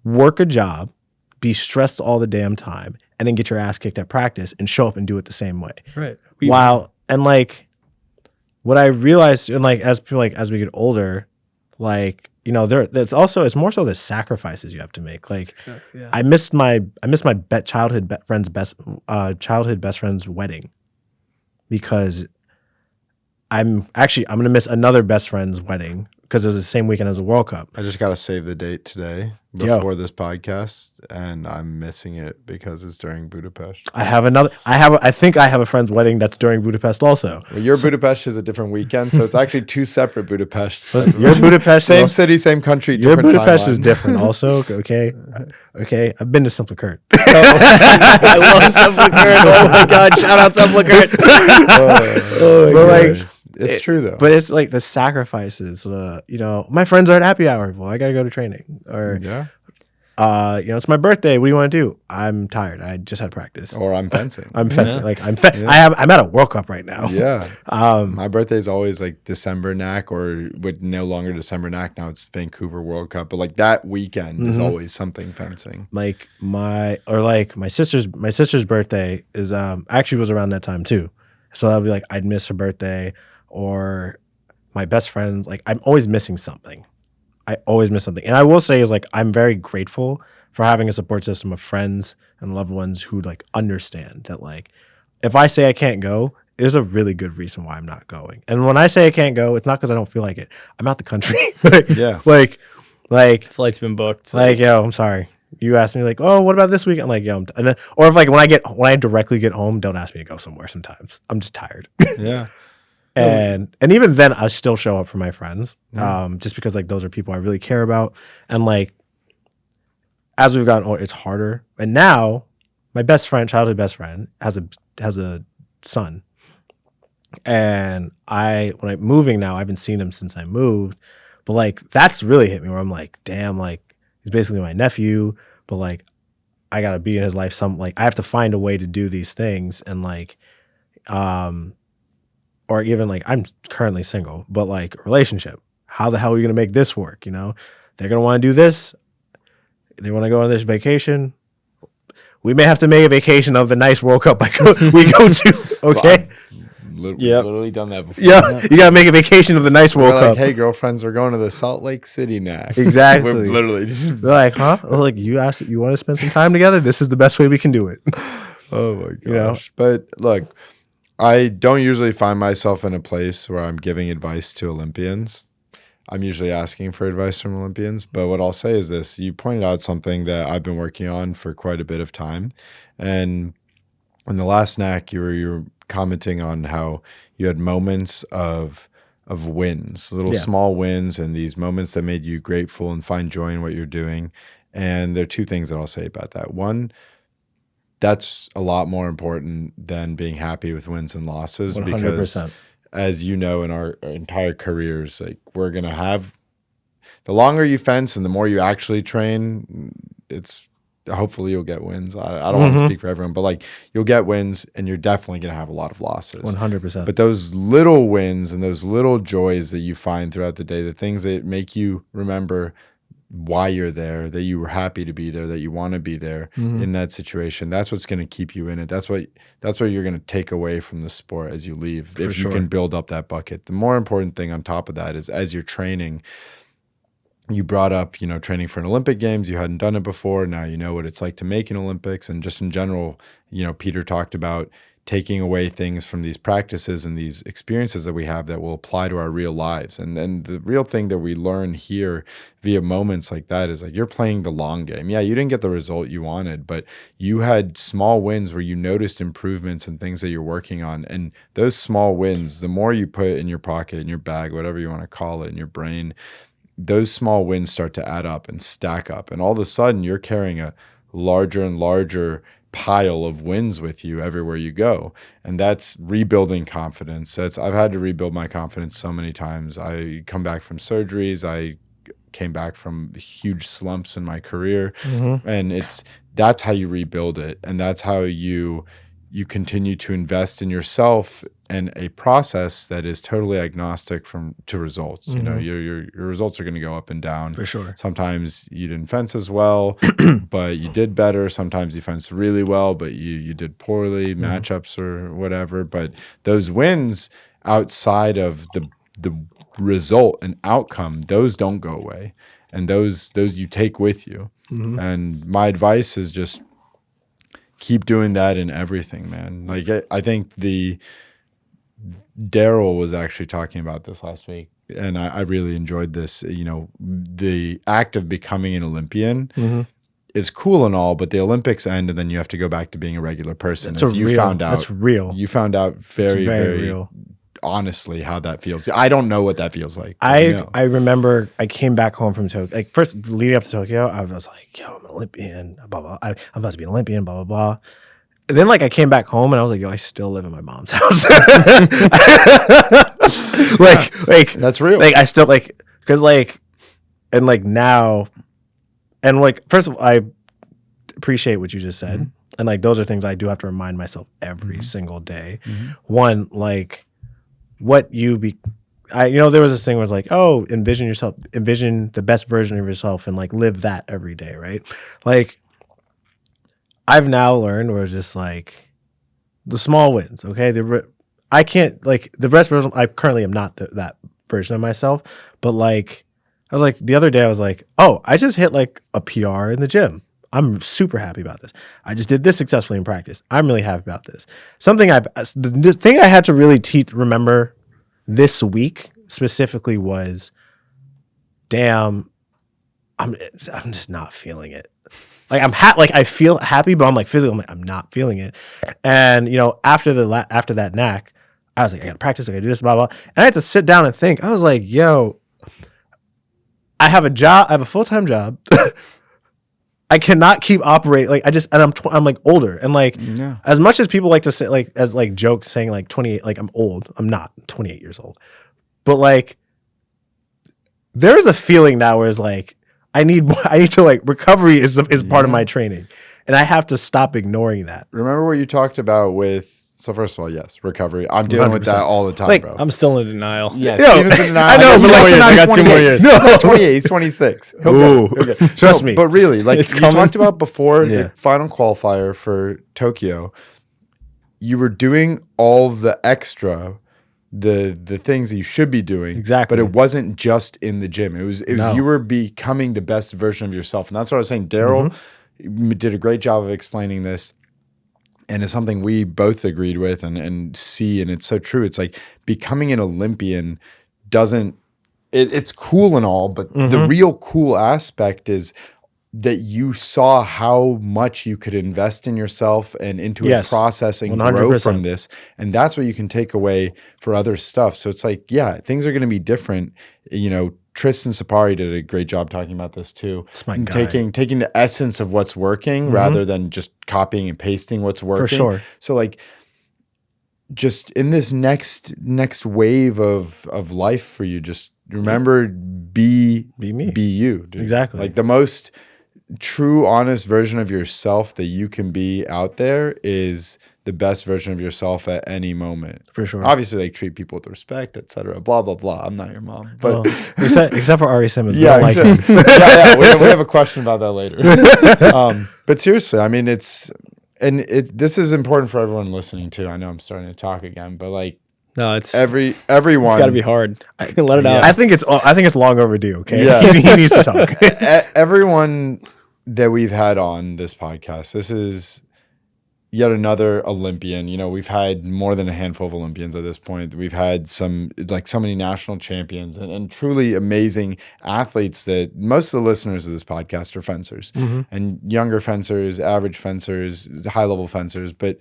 work a job, be stressed all the damn time, and then get your ass kicked at practice and show up and do it the same way? Right. And like what I realized, and like as we get older, like it's more so the sacrifices you have to make. Like Exactly, yeah. I missed my childhood best friend's wedding because I'm gonna miss another best friend's wedding because it was the same weekend as the World Cup. I just gotta save the date today. before this podcast, and I'm missing it because it's during Budapest. I think I have a friend's wedding that's during Budapest also. Well, your Budapest is a different weekend, so it's actually two separate Budapests. Your Budapest, same city, same country. Your different Budapest is timeline. different also. Okay. Okay. I've been to Simplicurt. I love Simplicurt. Oh my god! Shout out Simplicurt. But like, It's true though. but it's like the sacrifices. My friends are at happy hour. Well, I gotta go to training. Or yeah, it's my birthday. What do you want to do? I'm tired. I just had practice. or I'm fencing. I'm fencing. Like I'm at a World Cup right now. Yeah. My birthday is always like December knack, or with no longer December knack. Now it's Vancouver World Cup. But like that weekend is always something fencing. Like my sister's birthday is actually was around that time too. So I'd be like, I'd miss her birthday, or my best friends. Like I'm always missing something. I always miss something. And I will say is like I'm very grateful for having a support system of friends and loved ones who like understand that like if I say I can't go, there's a really good reason why I'm not going. And when I say I can't go, it's not because I don't feel like it. I'm out the country. Yeah. Like Flight's been booked. like, yo, I'm sorry. You asked me like, oh, what about this week? I'm like, yo, or if like when I directly get home, don't ask me to go somewhere. Sometimes I'm just tired. Yeah. And even then I still show up for my friends, just because like those are people I really care about. And like as we've gotten older, it's harder. And now my childhood best friend has a son. And when I'm moving now, I've been seeing him since I moved. But like that's really hit me where I'm like, damn, like he's basically my nephew, but like I gotta be in his life I have to find a way to do these things. And like or even like I'm currently single, but like relationship. How the hell are you gonna make this work? They're gonna want to do this. They want to go on this vacation. We may have to make a vacation of the nice World Cup we go to. Okay. Literally done that before. Yeah, you gotta make a vacation of the nice World We're Cup. like, hey, girlfriends, we're going to the Salt Lake City knack. Exactly. We're literally. They're like, huh? They're like, you want to spend some time together? This is the best way we can do it. Oh my gosh. But look, I don't usually find myself in a place where I'm giving advice to Olympians. I'm usually asking for advice from Olympians. But what I'll say is this: you pointed out something that I've been working on for quite a bit of time, and in the last knack, you were commenting on how you had moments of wins, little small wins, and these moments that made you grateful and find joy in what you're doing. And there are two things that I'll say about that. One, that's a lot more important than being happy with wins and losses 100%. Because as you know, in our entire careers, like we're going to have the longer you fence and the more you actually train, hopefully you'll get wins. I don't want to speak for everyone, but like you'll get wins and you're definitely going to have a lot of losses. 100%. But those little wins and those little joys that you find throughout the day, the things that make you remember why you're there, that you were happy to be there, that you want to be there in that situation, that's what's going to keep you in it. That's what you're going to take away from the sport as you leave. If you can build up that bucket. The more important thing on top of that is as you're training, you brought up, training for an Olympic Games. You hadn't done it before. Now you know what it's like to make an Olympics. And just in general, Peter talked about taking away things from these practices and these experiences that we have that will apply to our real lives. And then the real thing that we learn here via moments like that is like you're playing the long game. Yeah, you didn't get the result you wanted, but you had small wins where you noticed improvements and things that you're working on. And those small wins, the more you put in your pocket, in your bag, whatever you want to call it, in your brain, those small wins start to add up and stack up. And all of a sudden you're carrying a larger and larger pile of wins with you everywhere you go. And that's rebuilding confidence. I've had to rebuild my confidence so many times. I come back from surgeries. I came back from huge slumps in my career. And that's how you rebuild it. And that's how you continue to invest in yourself and a process that is totally agnostic to results. Your results are going to go up and down. For sure. Sometimes you didn't fence as well, but you did better. Sometimes you fenced really well, but you did poorly, matchups or whatever. But those wins outside of the result and outcome, those don't go away. And those you take with you. And my advice is just keep doing that in everything, man. Like I think Daryl was actually talking about this last week. and I really enjoyed this. You know, the act of becoming an Olympian is cool and all, but the Olympics end, and then you have to go back to being a regular person. That's You real. found out. That's real. You found out very, very real. honestly how that feels. I don't know what that feels like. I remember I came back home from Tokyo. Like first leading up to Tokyo, I was like, "Yo, I'm an Olympian." Blah blah. I'm about to be an Olympian. Blah blah blah. And then like I came back home and I was like, "Yo, I still live in my mom's house." like That's real. Like I still like because like and like now, and like first of all, I appreciate what you just said, and like those are things I do have to remind myself every single day. One, like what you be. There was this thing where it's like, oh, envision the best version of yourself and like live that every day, right? Like I've now learned where it's just like the small wins, okay? I can't, like, the best version, I currently am not that version of myself, but like, I was like, the other day I was like, oh, I just hit like a PR in the gym. I'm super happy about this. I just did this successfully in practice. I'm really happy about this. The thing I had to really remember this week specifically was, damn, I'm just not feeling it. Like I feel happy, but I'm like physically, I'm not feeling it. And after that knack, I was like, I gotta practice, I gotta do this, blah blah. And I had to sit down and think. I was like, yo, I have a job, I have a full-time job. I cannot keep operating like I'm like older, and like as much as people like to say like as like joke saying like 28, like I'm old. I'm not 28 years old, but like there is a feeling now where it's like I need to like recovery is part of my training, and I have to stop ignoring that. Remember what you talked about with. So first of all, yes, recovery. I'm dealing 100%. With that all the time, like, bro. I'm still in denial. Yes, Steven's in denial. I know, but like, I got 2 more years. No, he's not 28. He's 26. Okay. Trust me. But really, like it's you coming. talked about before the final qualifier for Tokyo, you were doing all the extra, the things that you should be doing. Exactly. But it wasn't just in the gym. It was you were becoming the best version of yourself, and that's what I was saying. Daryl did a great job of explaining this. And it's something we both agreed with and see, and it's so true. It's like becoming an Olympian it's cool and all, but the real cool aspect is that you saw how much you could invest in yourself and into a process and 100%. Grow from this. And that's what you can take away for other stuff. So it's like, yeah, things are going to be different. Tristan Sapari did a great job talking about this too. That's my guy. Taking the essence of what's working rather than just copying and pasting what's working. For sure. So like just in this next wave of life for you, just remember be me. Be you. Dude. Exactly. Like the most true, honest version of yourself that you can be out there is the best version of yourself at any moment. For sure. Obviously, like treat people with respect, etc. Blah blah blah. I'm not your mom, but except for Ari Simmons. Yeah, like exactly. yeah. We have a question about that later. But seriously, I mean, this is important for everyone listening too. I know I'm starting to talk again, but like, no, it's everyone. It's got to be hard. Let it out. I think it's long overdue. Okay, yeah. he needs to talk. Everyone that we've had on this podcast, this is yet another Olympian. We've had more than a handful of Olympians at this point. We've had so many national champions and truly amazing athletes that most of the listeners of this podcast are fencers and younger fencers, average fencers, high-level fencers. But,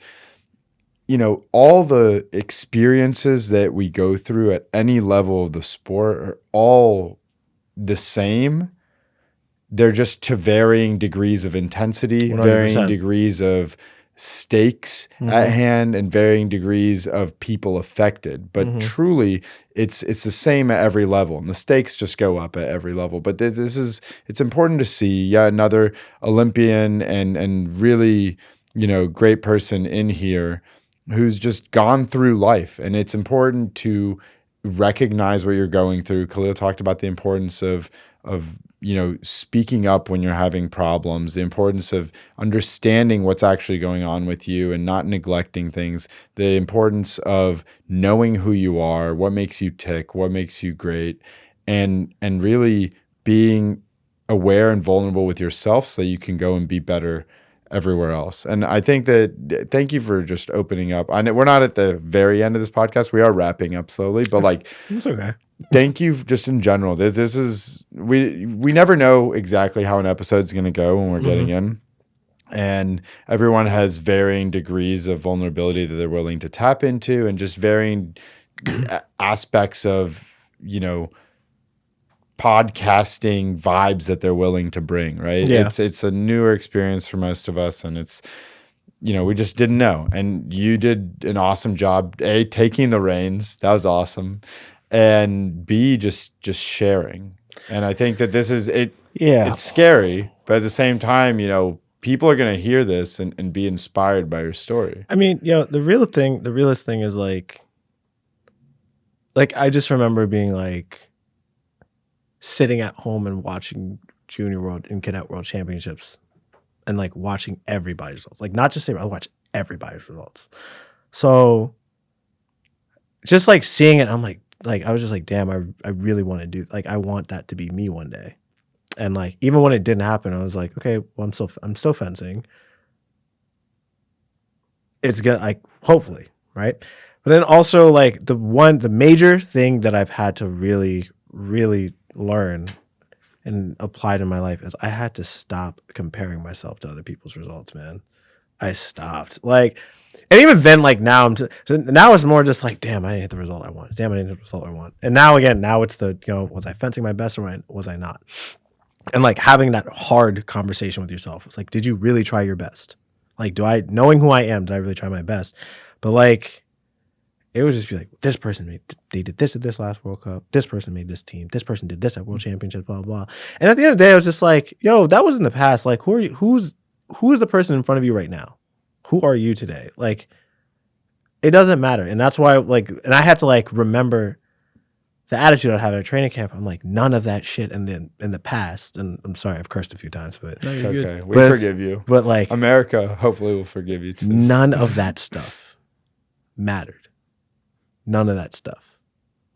all the experiences that we go through at any level of the sport are all the same. They're just to varying degrees of intensity, 100%. Varying degrees of stakes at hand, and varying degrees of people affected. But truly, it's the same at every level, and the stakes just go up at every level. But it's important to see, another Olympian and really, great person in here who's just gone through life, and it's important to recognize what you're going through. Khalil talked about the importance of speaking up when you're having problems, the importance of understanding what's actually going on with you and not neglecting things, the importance of knowing who you are, what makes you tick, what makes you great, and really being aware and vulnerable with yourself so that you can go and be better everywhere else. And I think that, thank you for just opening up. I know we're not at the very end of this podcast. We are wrapping up slowly, but like, it's okay. thank you just in general. This is we never know exactly how an episode's going to go when we're getting in. And everyone has varying degrees of vulnerability that they're willing to tap into, and just varying aspects of, podcasting vibes that they're willing to bring, right? Yeah. It's a newer experience for most of us, and it's, we just didn't know. And you did an awesome job, A, taking the reins. That was awesome. And B, just sharing. And I think that this is it. Yeah. It's scary, but at the same time, people are going to hear this and be inspired by your story. I mean, the realest thing is like I just remember being like sitting at home and watching Junior World and Cadet World Championships and like watching everybody's results. Like not just say I watch everybody's results. So just like seeing it, I'm like I was just like, damn, I really want to do, like, I want that to be me one day. And like, even when it didn't happen, I was like, okay, well, I'm still fencing. It's gonna, like, hopefully, right? But then also like the major thing that I've had to really, really learn and apply to my life is I had to stop comparing myself to other people's results, man. I stopped. Like, and even then, like now so now it's more just like, damn, I didn't hit the result I want. Damn, I didn't hit the result I want. And now it's the, was I fencing my best or was I not? And like having that hard conversation with yourself. It's like, did you really try your best? Like, knowing who I am, did I really try my best? But like, it would just be like, this person they did this at this last World Cup. This person made this team. This person did this at World Championships, blah, blah, blah. And at the end of the day, I was just like, that was in the past. Like, who are you? Who is the person in front of you right now? Who are you today? Like, it doesn't matter. And that's why, like, and I had to like remember the attitude I had at a training camp. I'm like, none of that shit in the past. And I'm sorry, I've cursed a few times, but No, It's you're okay. good. We But- forgive you. but like America hopefully will forgive you too. none of that stuff mattered. None of that stuff.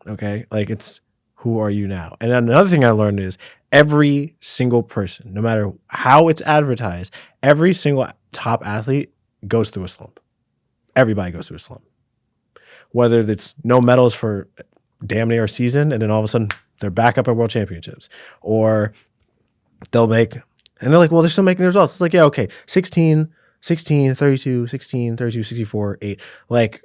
Okay? Like, it's who are you now? And another thing I learned is every single person, no matter how it's advertised, every single top athlete goes through a slump. Everybody goes through a slump. Whether it's no medals for damn near a season and then all of a sudden they're back up at World Championships, or they'll make, and they're like, well, they're still making the results. It's like, yeah, okay, 16, 32, 16, 32, 64, 8. Like,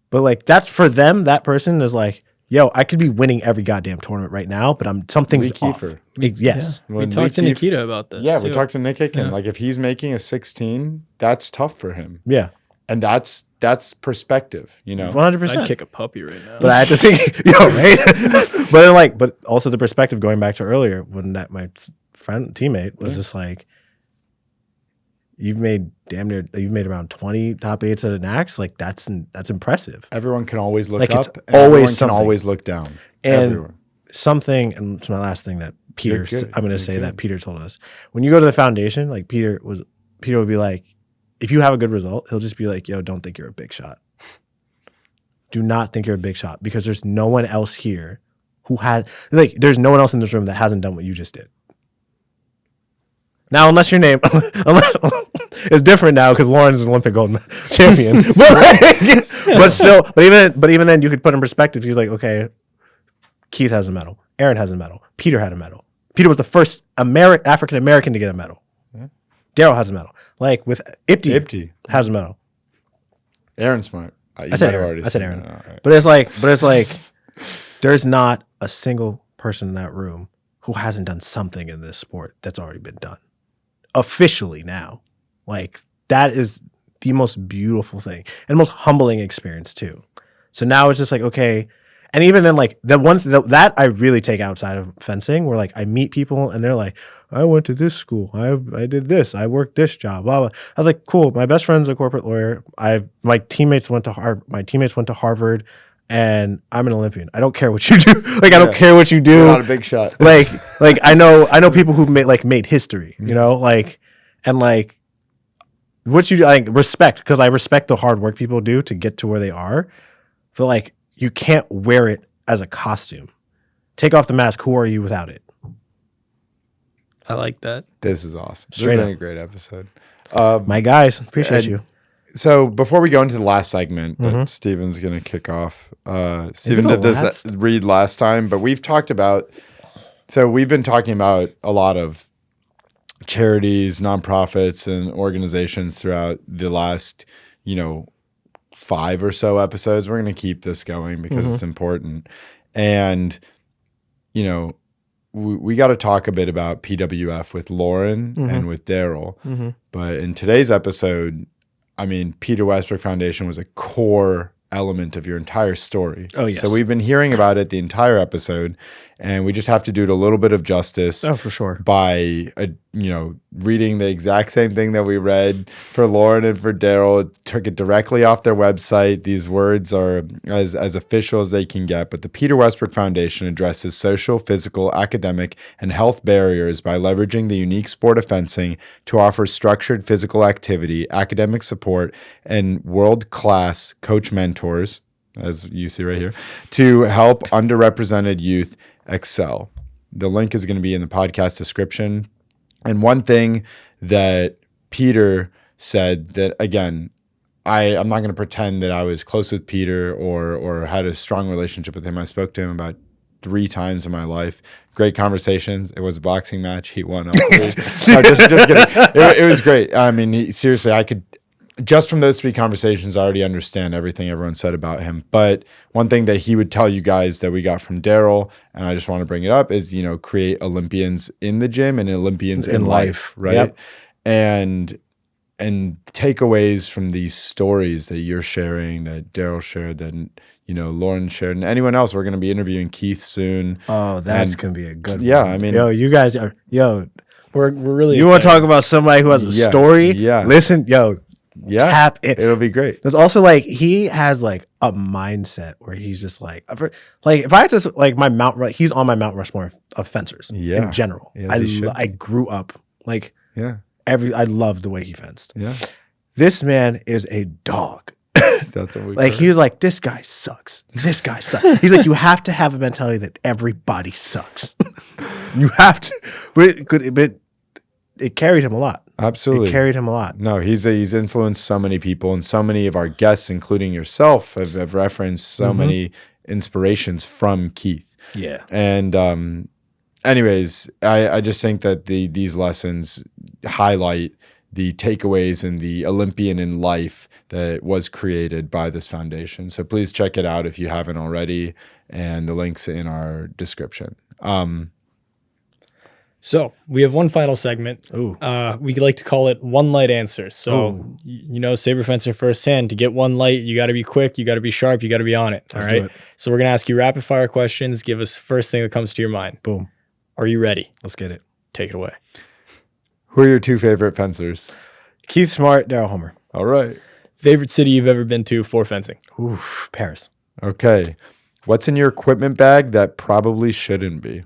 but like that's for them, that person is like, yo, I could be winning every goddamn tournament right now, but something's Lee off. Kiefer. Yes. We When talked to Lee Nikita about this. Yeah, we too. talked to Nick Hicken. Yeah. Like, if he's making a 16, that's tough for him. Yeah. And that's perspective, 100%. I'd kick a puppy right now. But I had to think, right? but also the perspective going back to earlier when my teammate was just like, you've made around 20 top 8s at an axe. Like that's impressive. Everyone can always look Like, it's up. And always everyone can something. always look down. And Everyone. something, and it's my last thing that Peter, You're good. I'm going You're to say good. that Peter told us. When you go to the foundation, like Peter would be like, if you have a good result, he'll just be like, yo, don't think you're a big shot. Do not think you're a big shot, because there's no one else here who has, like, there's no one else in this room that hasn't done what you just did. Now, unless your name, it's different now because Lauren's an Olympic gold champion. but even then, you could put in perspective. He's like, okay, Keith has a medal. Aaron has a medal. Peter had a medal. Peter was the first African American to get a medal. Daryl has a medal. Like with Ipti has a medal. Aaron Smart. I said Aaron. All right. But it's like, there's not a single person in that room who hasn't done something in this sport that's already been done. Officially now. Like, that is the most beautiful thing and most humbling experience too. So now it's just like, okay. And even then, like, that I really take outside of fencing, where like I meet people and they're like, I went to this school, I did this, I worked this job, blah, blah. I was like, cool. My best friend's a corporate lawyer. My teammates went to Harvard, and I'm an Olympian. I don't care what you do. Like, I don't care what you do. You're not a big shot. like I know people who made history, and like what you do, I respect, because I respect the hard work people do to get to where they are. But like, you can't wear it as a costume. Take off the mask. Who are you without it? I like that. This is awesome. Straight This has been up. a great episode. My guys, appreciate you. So before we go into the last segment that Steven's going to kick off, Steven did this read last time, but we've talked about, so we've been talking about a lot of charities, nonprofits, and organizations throughout the last, 5 or so episodes. We're going to keep this going because it's important. And, we got to talk a bit about PWF with Lauren and with Daryl. But in today's episode, Peter Westbrook Foundation was a core element of your entire story. Oh, yes. So we've been hearing about it the entire episode, and we just have to do it a little bit of justice. Oh, for sure. By, reading the exact same thing that we read for Lauren and for Daryl. Took it directly off their website. These words are as official as they can get. But the Peter Westbrook Foundation addresses social, physical, academic, and health barriers by leveraging the unique sport of fencing to offer structured physical activity, academic support, and world-class coach mentors, as you see right here, to help underrepresented youth excel. The link is going to be in the podcast description. And one thing that Peter said that, again, I'm not going to pretend that I was close with Peter or had a strong relationship with him. I spoke to him about 3 times in my life. Great conversations. It was a boxing match. He won. No, just kidding. It was great. Seriously, I could, just from those 3 conversations, I already understand everything everyone said about him. But one thing that he would tell you guys that we got from Daryl, and I just want to bring it up, is, create Olympians in the gym and Olympians in life, right? Yep. And takeaways from these stories that you're sharing, that Daryl shared, that, Lauren shared, and anyone else. We're going to be interviewing Keith soon. Oh, that's going to be a good one. Yeah, you guys are, we're really you want to talk about somebody who has a story? Yeah. Listen, tap in. It'll be great. There's also he has a mindset where he's just if I had to my Mount, he's on my Mount Rushmore of fencers in general. Yes, I grew up I loved the way he fenced. Yeah. This man is a dog. That's what we he's this guy sucks. This guy sucks. He's you have to have a mentality that everybody sucks. You have to, but it carried him a lot. Absolutely. It carried him a lot. No, he's influenced so many people, and so many of our guests, including yourself, have referenced so many inspirations from Keith. Yeah. And anyways, I just think that these lessons highlight the takeaways and the Olympian in life that was created by this foundation. So please check it out if you haven't already, and the link's in our description. So we have one final segment. Ooh. We like to call it one light answers. So, saber fencer firsthand, to get one light, you got to be quick, you got to be sharp, you got to be on it. Let's all right. do it. So we're going to ask you rapid fire questions. Give us the first thing that comes to your mind. Boom. Are you ready? Let's get it. Take it away. Who are your 2 favorite fencers? Keith Smart, Daryl Homer. All right. Favorite city you've ever been to for fencing? Oof, Paris. Okay. What's in your equipment bag that probably shouldn't be?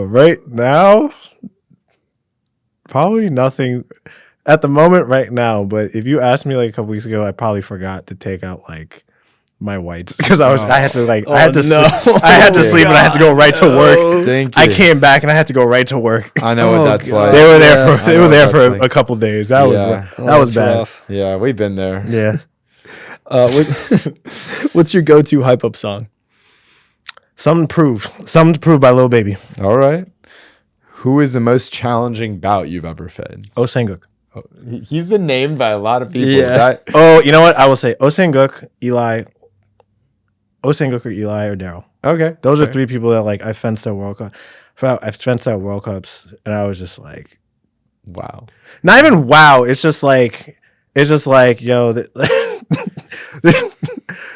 Right now, probably nothing at the moment right now. But if you asked me a couple weeks ago, I probably forgot to take out my whites because I had to sleep and I had to go right to work. Thank you. I came back and I had to go right to work. I know what that's like. They were there for like. a couple days. That was bad. Rough. Yeah, we've been there. Yeah. What's your go-to hype up song? Something to prove by Lil Baby. All right. Who is the most challenging bout you've ever fenced? Osanguk. Oh, he's been named by a lot of people. Yeah. You know what? I will say Osanguk, Eli or Daryl. Okay. Those are 3 people that I fenced at World Cup. I've fenced at World Cups, and I was just wow. Not even wow. It's just yo.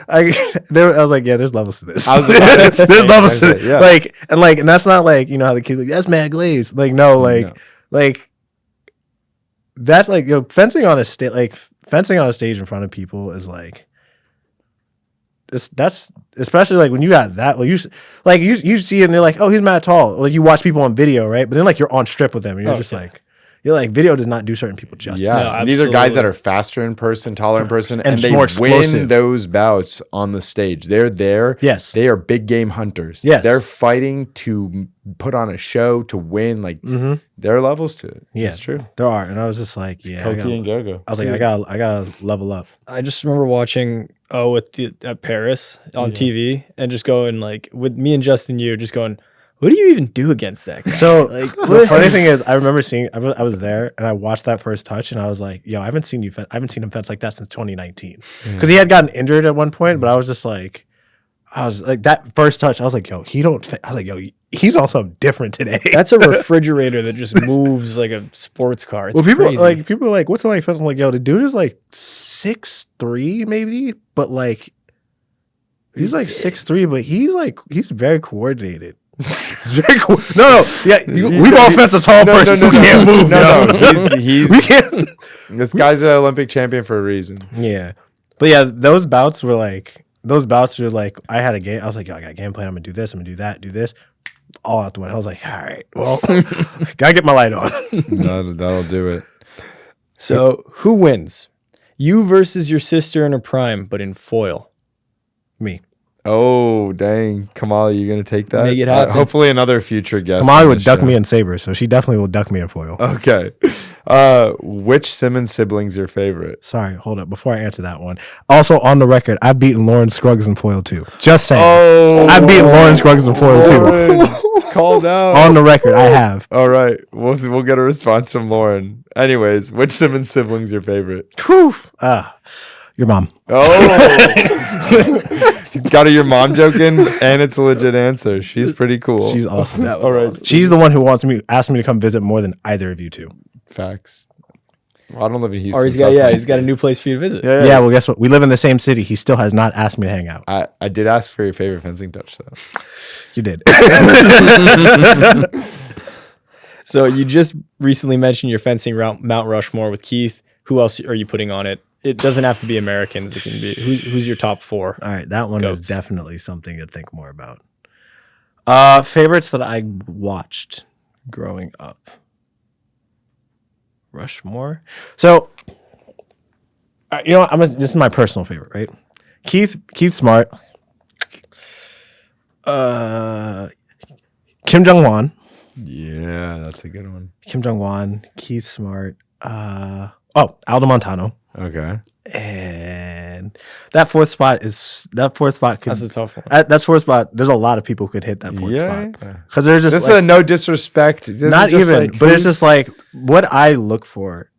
I was yeah, there's levels to this. I was about to there's say, levels to it. yeah. And that's not how the kids that's mad glaze. No. That's fencing on a fencing on a stage in front of people is that's especially when you got that you see it and they're oh, he's mad tall. You watch people on video, right? But then you're on strip with them and you're video does not do certain people justice. Yeah, No, these are guys that absolutely. are faster in person, taller in person, And and they more win explosive. those bouts on the stage. They're there. Yes. They are big game hunters. Yes. They're fighting to put on a show, to win. Like, there are levels to it. Yeah, It's true. There are, and I was just like, yeah, Koki and Gogo. I was like, I gotta level up. I just remember watching at Paris on TV and just going like with me and Justin, you just going, what do you even do against that guy? So like, the funny thing is, I remember seeing. I was there and I watched that first touch, and I was like, "Yo, I haven't seen him fence like that since 2019." Because he had gotten injured at one point, but I was like that first touch. I was like, "Yo, he don't." I was like, "Yo, he's also different today." that's a refrigerator that just moves like a sports car. It's well, people crazy. are like, "What's it like?" I'm like, "Yo, the dude is like 6'3", maybe, but like he's like 6'3", but he's very coordinated." It's very cool. No, yeah, we've all fenced a tall person who can't move. No, he's We can't. this guy's an Olympic champion for a reason. Yeah, but yeah, those bouts were like I had a game. I was like, yo, I got a game plan. I'm gonna do this. I'm gonna do that. Do this. All out the window. I was like, all right, well, gotta get my light on. That'll do it. So who wins? You versus your sister in her prime, but in foil. Me. Oh, dang. Kamala, you going to take that? Make it happen. Hopefully another future guest. Kamali on would the duck show. me in saber, so she definitely will duck me in foil. Okay. Which Simmons sibling's your favorite? Sorry, hold up. Before I answer that one, also on the record, I've beaten Lauren Scruggs in foil too. Just saying. Oh, I've beaten Lauren Scruggs in foil too. Lauren, called out. On the record, I have. All right. We'll get a response from Lauren. Anyways, which Simmons sibling's your favorite? Whew. Your mom. Oh. Got your mom joking, and it's a legit answer. She's pretty cool. She's awesome. That was All right. awesome. She's the one who asked me to come visit more than either of you two. Facts. Well, I don't live in Houston. Or he's so got that's my he's got a place. new place for you to visit. Yeah, well, guess what? We live in the same city. He still has not asked me to hang out. I did ask for your favorite fencing touch, though. You did. So you just recently mentioned your fencing route, Mount Rushmore with Keith. Who else are you putting on it? It doesn't have to be Americans. It can be who's your top four? All right, that one Goats. is definitely something to think more about. Favorites that I watched growing up. Rushmore. So, you know what? This is my personal favorite, right? Keith Smart. Kim Jong-wan. Yeah, that's a good one. Kim Jong-wan. Keith Smart. Aldo Montano. Okay. And that fourth spot could That's a tough one. That's fourth spot. There's a lot of people who could hit that fourth spot because there's just This is like, a no disrespect. This not is just even, like, but it's just like what I look for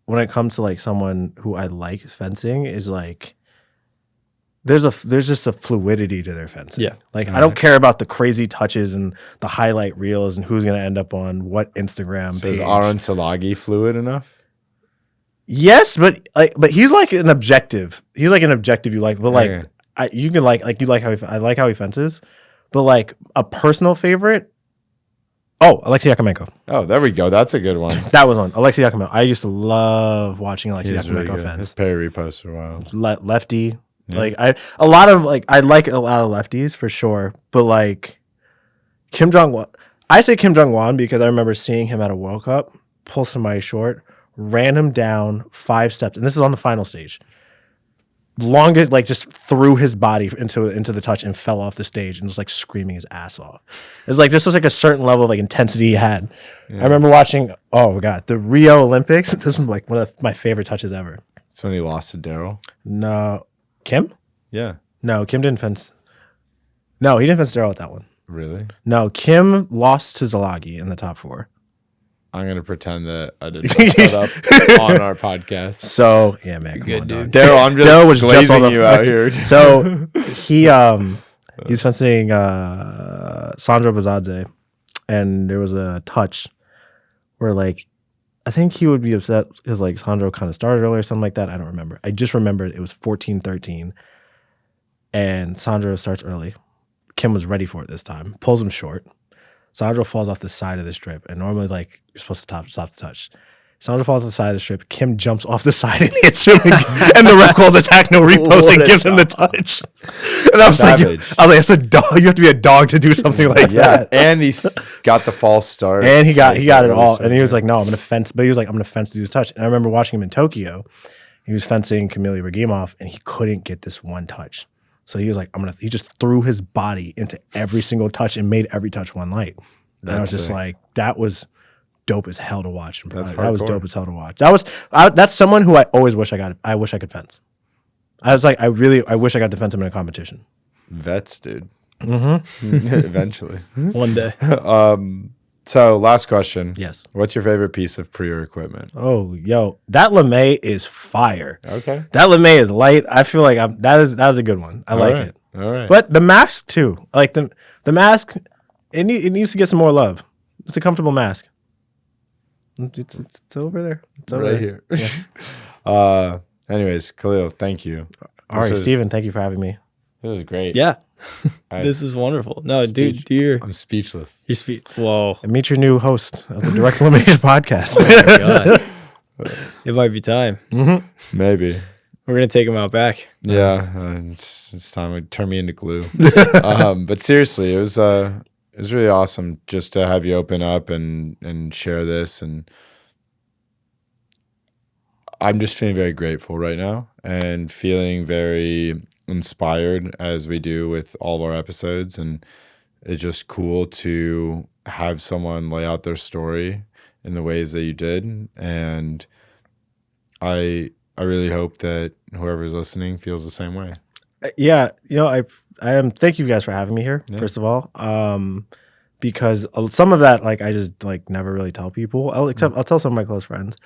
when it comes to like someone who I like fencing is like there's just a fluidity to their fencing. Yeah. Like I don't care about the crazy touches and the highlight reels and who's gonna end up on what Instagram So is page. Aaron Salagi fluid enough? Yes, but he's like an objective. He's like an objective you like, but like Okay. I like how he fences, but like a personal favorite. Oh, Alexei Yakomenko. Oh, there we go. That's a good one. That was one. Alexei Yakomenko. I used to love watching Alexei He's really Yakomenko good. fence. His Perry repost for a while. Lefty. Yeah. Like I like a lot of lefties for sure, but like Kim Jong-un. I say Kim Jong-un because I remember seeing him at a World Cup pull somebody short, ran him down 5 steps, and this is on the final stage. Longest, like just threw his body into the touch and fell off the stage and was like screaming his ass off. It's like just was like a certain level of like intensity he had. I remember watching. Oh my god, the Rio Olympics. This is like one of my favorite touches ever. It's when he lost to Daryl. No, Kim. Yeah. No, Kim didn't fence. No, he didn't fence Daryl at that one. Really? No, Kim lost to Zalagi in the top 4. I'm going to pretend that I didn't look that up on our podcast. So yeah, man, come Good, on, dude. dog. Daryl, I'm just Daryl was glazing just on the you out here. So he's fencing Sandro Bazadze, and there was a touch where like I think he would be upset because like Sandro kind of started early or something like that. I don't remember. I just remembered it was 14-13, and Sandro starts early. Kim was ready for it this time. Pulls him short. Sandro falls off the side of the strip, and normally like you're supposed to stop the touch. Sandra falls on the side of the strip. Kim jumps off the side and hits him, and the ref calls attack, no repost, and gives him the touch. And I was Savage. like, that's a dog. You have to be a dog to do something like that. And he's got the false start. And he got it all. And he was like, no, I'm gonna fence. But he was like, I'm gonna fence to do this touch. And I remember watching him in Tokyo. He was fencing Kamil Ibragimov, and he couldn't get this one touch. So he was like, he just threw his body into every single touch and made every touch one light. And I was just like, that was dope as hell to watch. That was dope as hell to watch. That's someone who I always wish I wish I could fence. I was like, I wish I got to fence him in a competition. Vets, dude. Mm-hmm. Eventually. One day. So last question. Yes. What's your favorite piece of pre-or equipment? Oh, yo, that LeMay is fire. Okay. That LeMay is light. I feel like that was a good one. I like it. All right. But the mask too. Like the mask, it needs to get some more love. It's a comfortable mask. It's over there. It's over right there. here. Yeah. Anyways, Khalil, thank you. All right, Steven, thank you for having me. It was great. Yeah. This is wonderful. No, dude, do your I'm speechless. speech. Whoa. And meet your new host of the Direct Elimination podcast. Oh my God. It might be time. Maybe. We're gonna take him out back. Yeah. It's time to turn me into glue. But seriously, it was really awesome just to have you open up and share this, and I'm just feeling very grateful right now and feeling very inspired as we do with all of our episodes. And it's just cool to have someone lay out their story in the ways that you did. And I really hope that whoever's listening feels the same way. Yeah, I am. Thank you guys for having me here. Yeah. First of all, because some of that, like, I just like never really tell people. I'll tell some of my close friends,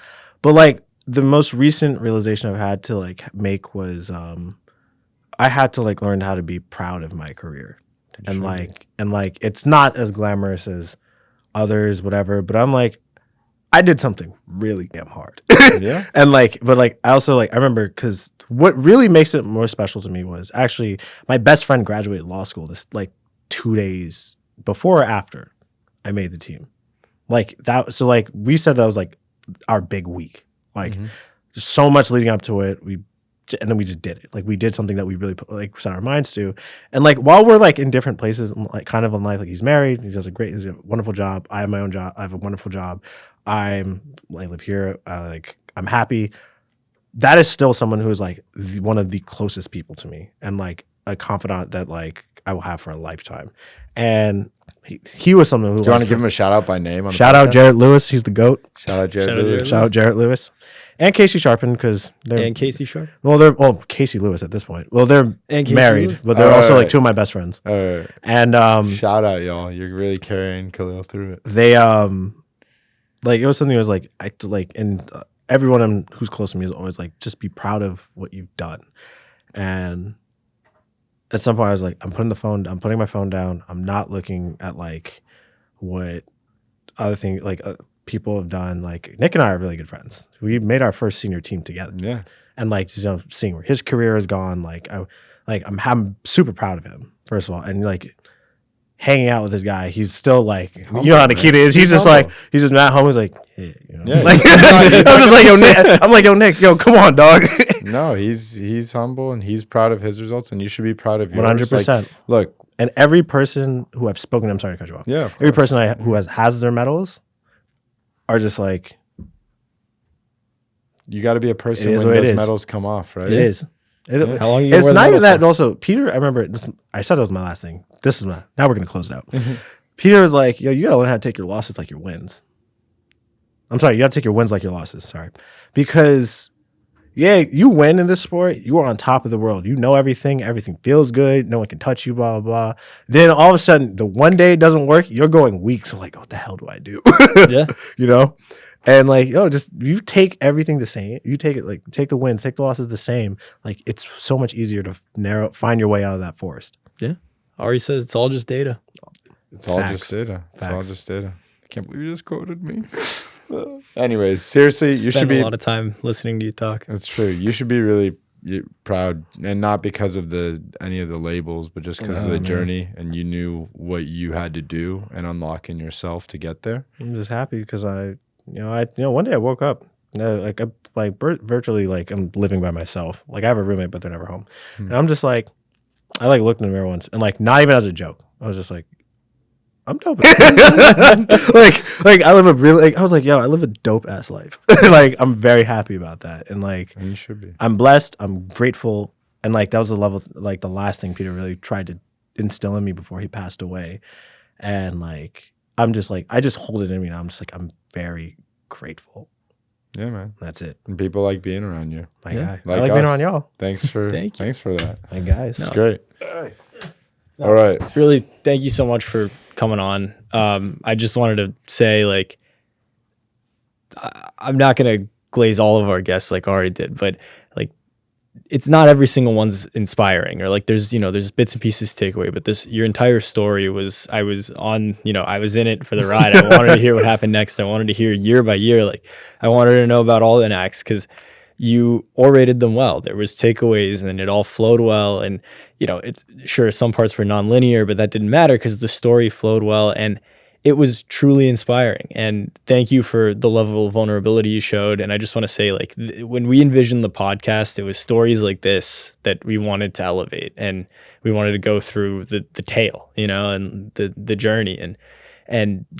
but like the most recent realization I've had to like make was I had to like learn how to be proud of my career, and like it's not as glamorous as others, whatever. But I'm like, I did something really damn hard. Yeah. And like, but like, I also like, I remember because what really makes it more special to me was actually my best friend graduated law school this like 2 days before or after I made the team. Like that. So like we said that was like our big week. Like there's so much leading up to it. And then we just did it. Like we did something that we really set our minds to. And like while we're like in different places, like kind of in life, like he's married, he does a wonderful job. I have my own job. I have a wonderful job. I live here. I'm happy. That is still someone who is like one of the closest people to me, and like a confidant that like I will have for a lifetime. And he was someone who. Do you want to give him a shout out by name? On shout out Jarrett Lewis. He's the GOAT. Shout out Jarrett Lewis. Shout out Jarrett Lewis. And Casey Sharpen, because they're And Casey Sharp. well, Casey Lewis at this point. Well, they're And Casey married, Lewis? but they're also like right. two of my best friends. All right. And Shout out, y'all. You're really carrying Khalil through it. they like it was something that was like everyone who's close to me is always like, just be proud of what you've done. And at some point I was like, I'm putting my phone down. I'm not looking at like what other things like people have done. Like Nick and I are really good friends. We made our first senior team together. Yeah. And like, seeing where his career has gone, I'm super proud of him, first of all. And like hanging out with this guy, he's still like, Humble, you know how the man. kid is. He's just humble. like, he's just not home. He's like, yeah, you know. Yeah, Like, he's I'm just like, yo, Nick. I'm like, yo, Nick, yo, come on, dog. No, he's humble and he's proud of his results, and you should be proud of yours. 100%. Like, look, And every person who I've spoken to, I'm sorry to cut you off. yeah, of Every course. person who has their medals are just like, You got to be a person It is when what it those is. medals come off, right? it is. How long you It's wear the not even medal that. for? Also, Peter, I remember this. I said it was my last thing. Now we're gonna close it out. Peter was like, "Yo, you gotta learn how to take your losses like your wins." I'm sorry, you gotta take your wins like your losses. Sorry, because yeah, you win in this sport. You are on top of the world. You know everything. Everything feels good. No one can touch you. Blah blah blah. Then all of a sudden, the one day it doesn't work. You're going weeks. I'm like, what the hell do I do? Yeah. You know. And like, just you take everything the same. You take it like take the wins, take the losses the same. Like it's so much easier to find your way out of that forest. Yeah. Ari says it's all just data. It's all Facts. just data. It's all Facts. just data. I can't believe you just quoted me. Anyways, seriously, you Spend should be. a lot of time listening to you talk. That's true. You should be really proud, and not because of any of the labels, but just because of the man. journey, and you knew what you had to do and unlock in yourself to get there. I'm just happy because one day I woke up, virtually like I'm living by myself. Like I have a roommate, but they're never home, and I'm just like, I like looked in the mirror once, and like not even as a joke, I was just like, I'm dope. like I live a really, like, I was like, yo, I live a dope ass life. Like I'm very happy about that, and like And you should be. I'm blessed. I'm grateful, and like that was the level, like the last thing Peter really tried to instill in me before he passed away, and like I'm just like I just hold it in me now. I'm just like I'm very grateful. Yeah, man. That's it. And people like being around you. My Yeah. guy. Like I like being us. around y'all. Thanks for Thank you. thanks for that. My guys. It's great. All right. Really, thank you so much for coming on. I just wanted to say, like, I'm not gonna glaze all of our guests like Ari did, but like, it's not every single one's inspiring, or like there's bits and pieces to take away, but your entire story was, I was in it for the ride. I wanted to hear what happened next. I wanted to hear year by year. Like I wanted to know about all the acts because you orated them well. There was takeaways and it all flowed well. And, it's sure some parts were nonlinear, but that didn't matter because the story flowed well. And it was truly inspiring. And thank you for the level of vulnerability you showed. And I just want to say, like, when we envisioned the podcast, it was stories like this that we wanted to elevate, and we wanted to go through the tale, and the journey and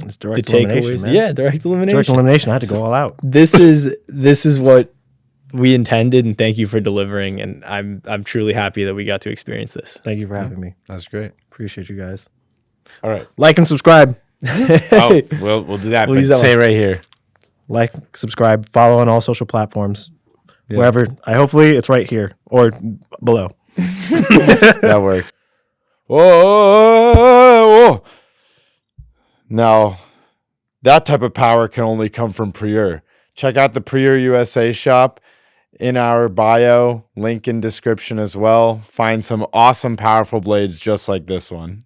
It's the direct elimination, takeaways. man. Yeah, direct It's elimination. direct elimination. I had to go all out. This is what we intended, and thank you for delivering. And I'm truly happy that we got to experience this. Thank you for having me. That's great. Appreciate you guys. All right. Like and subscribe. Oh, we'll do that. We'll But use that say one. right here. Like, subscribe, follow on all social platforms. Yeah. Wherever. Hopefully it's right here or below. That works. Whoa. Now, that type of power can only come from Prieur. Check out the Prieur USA shop in our bio, link in description as well. Find some awesome, powerful blades just like this one.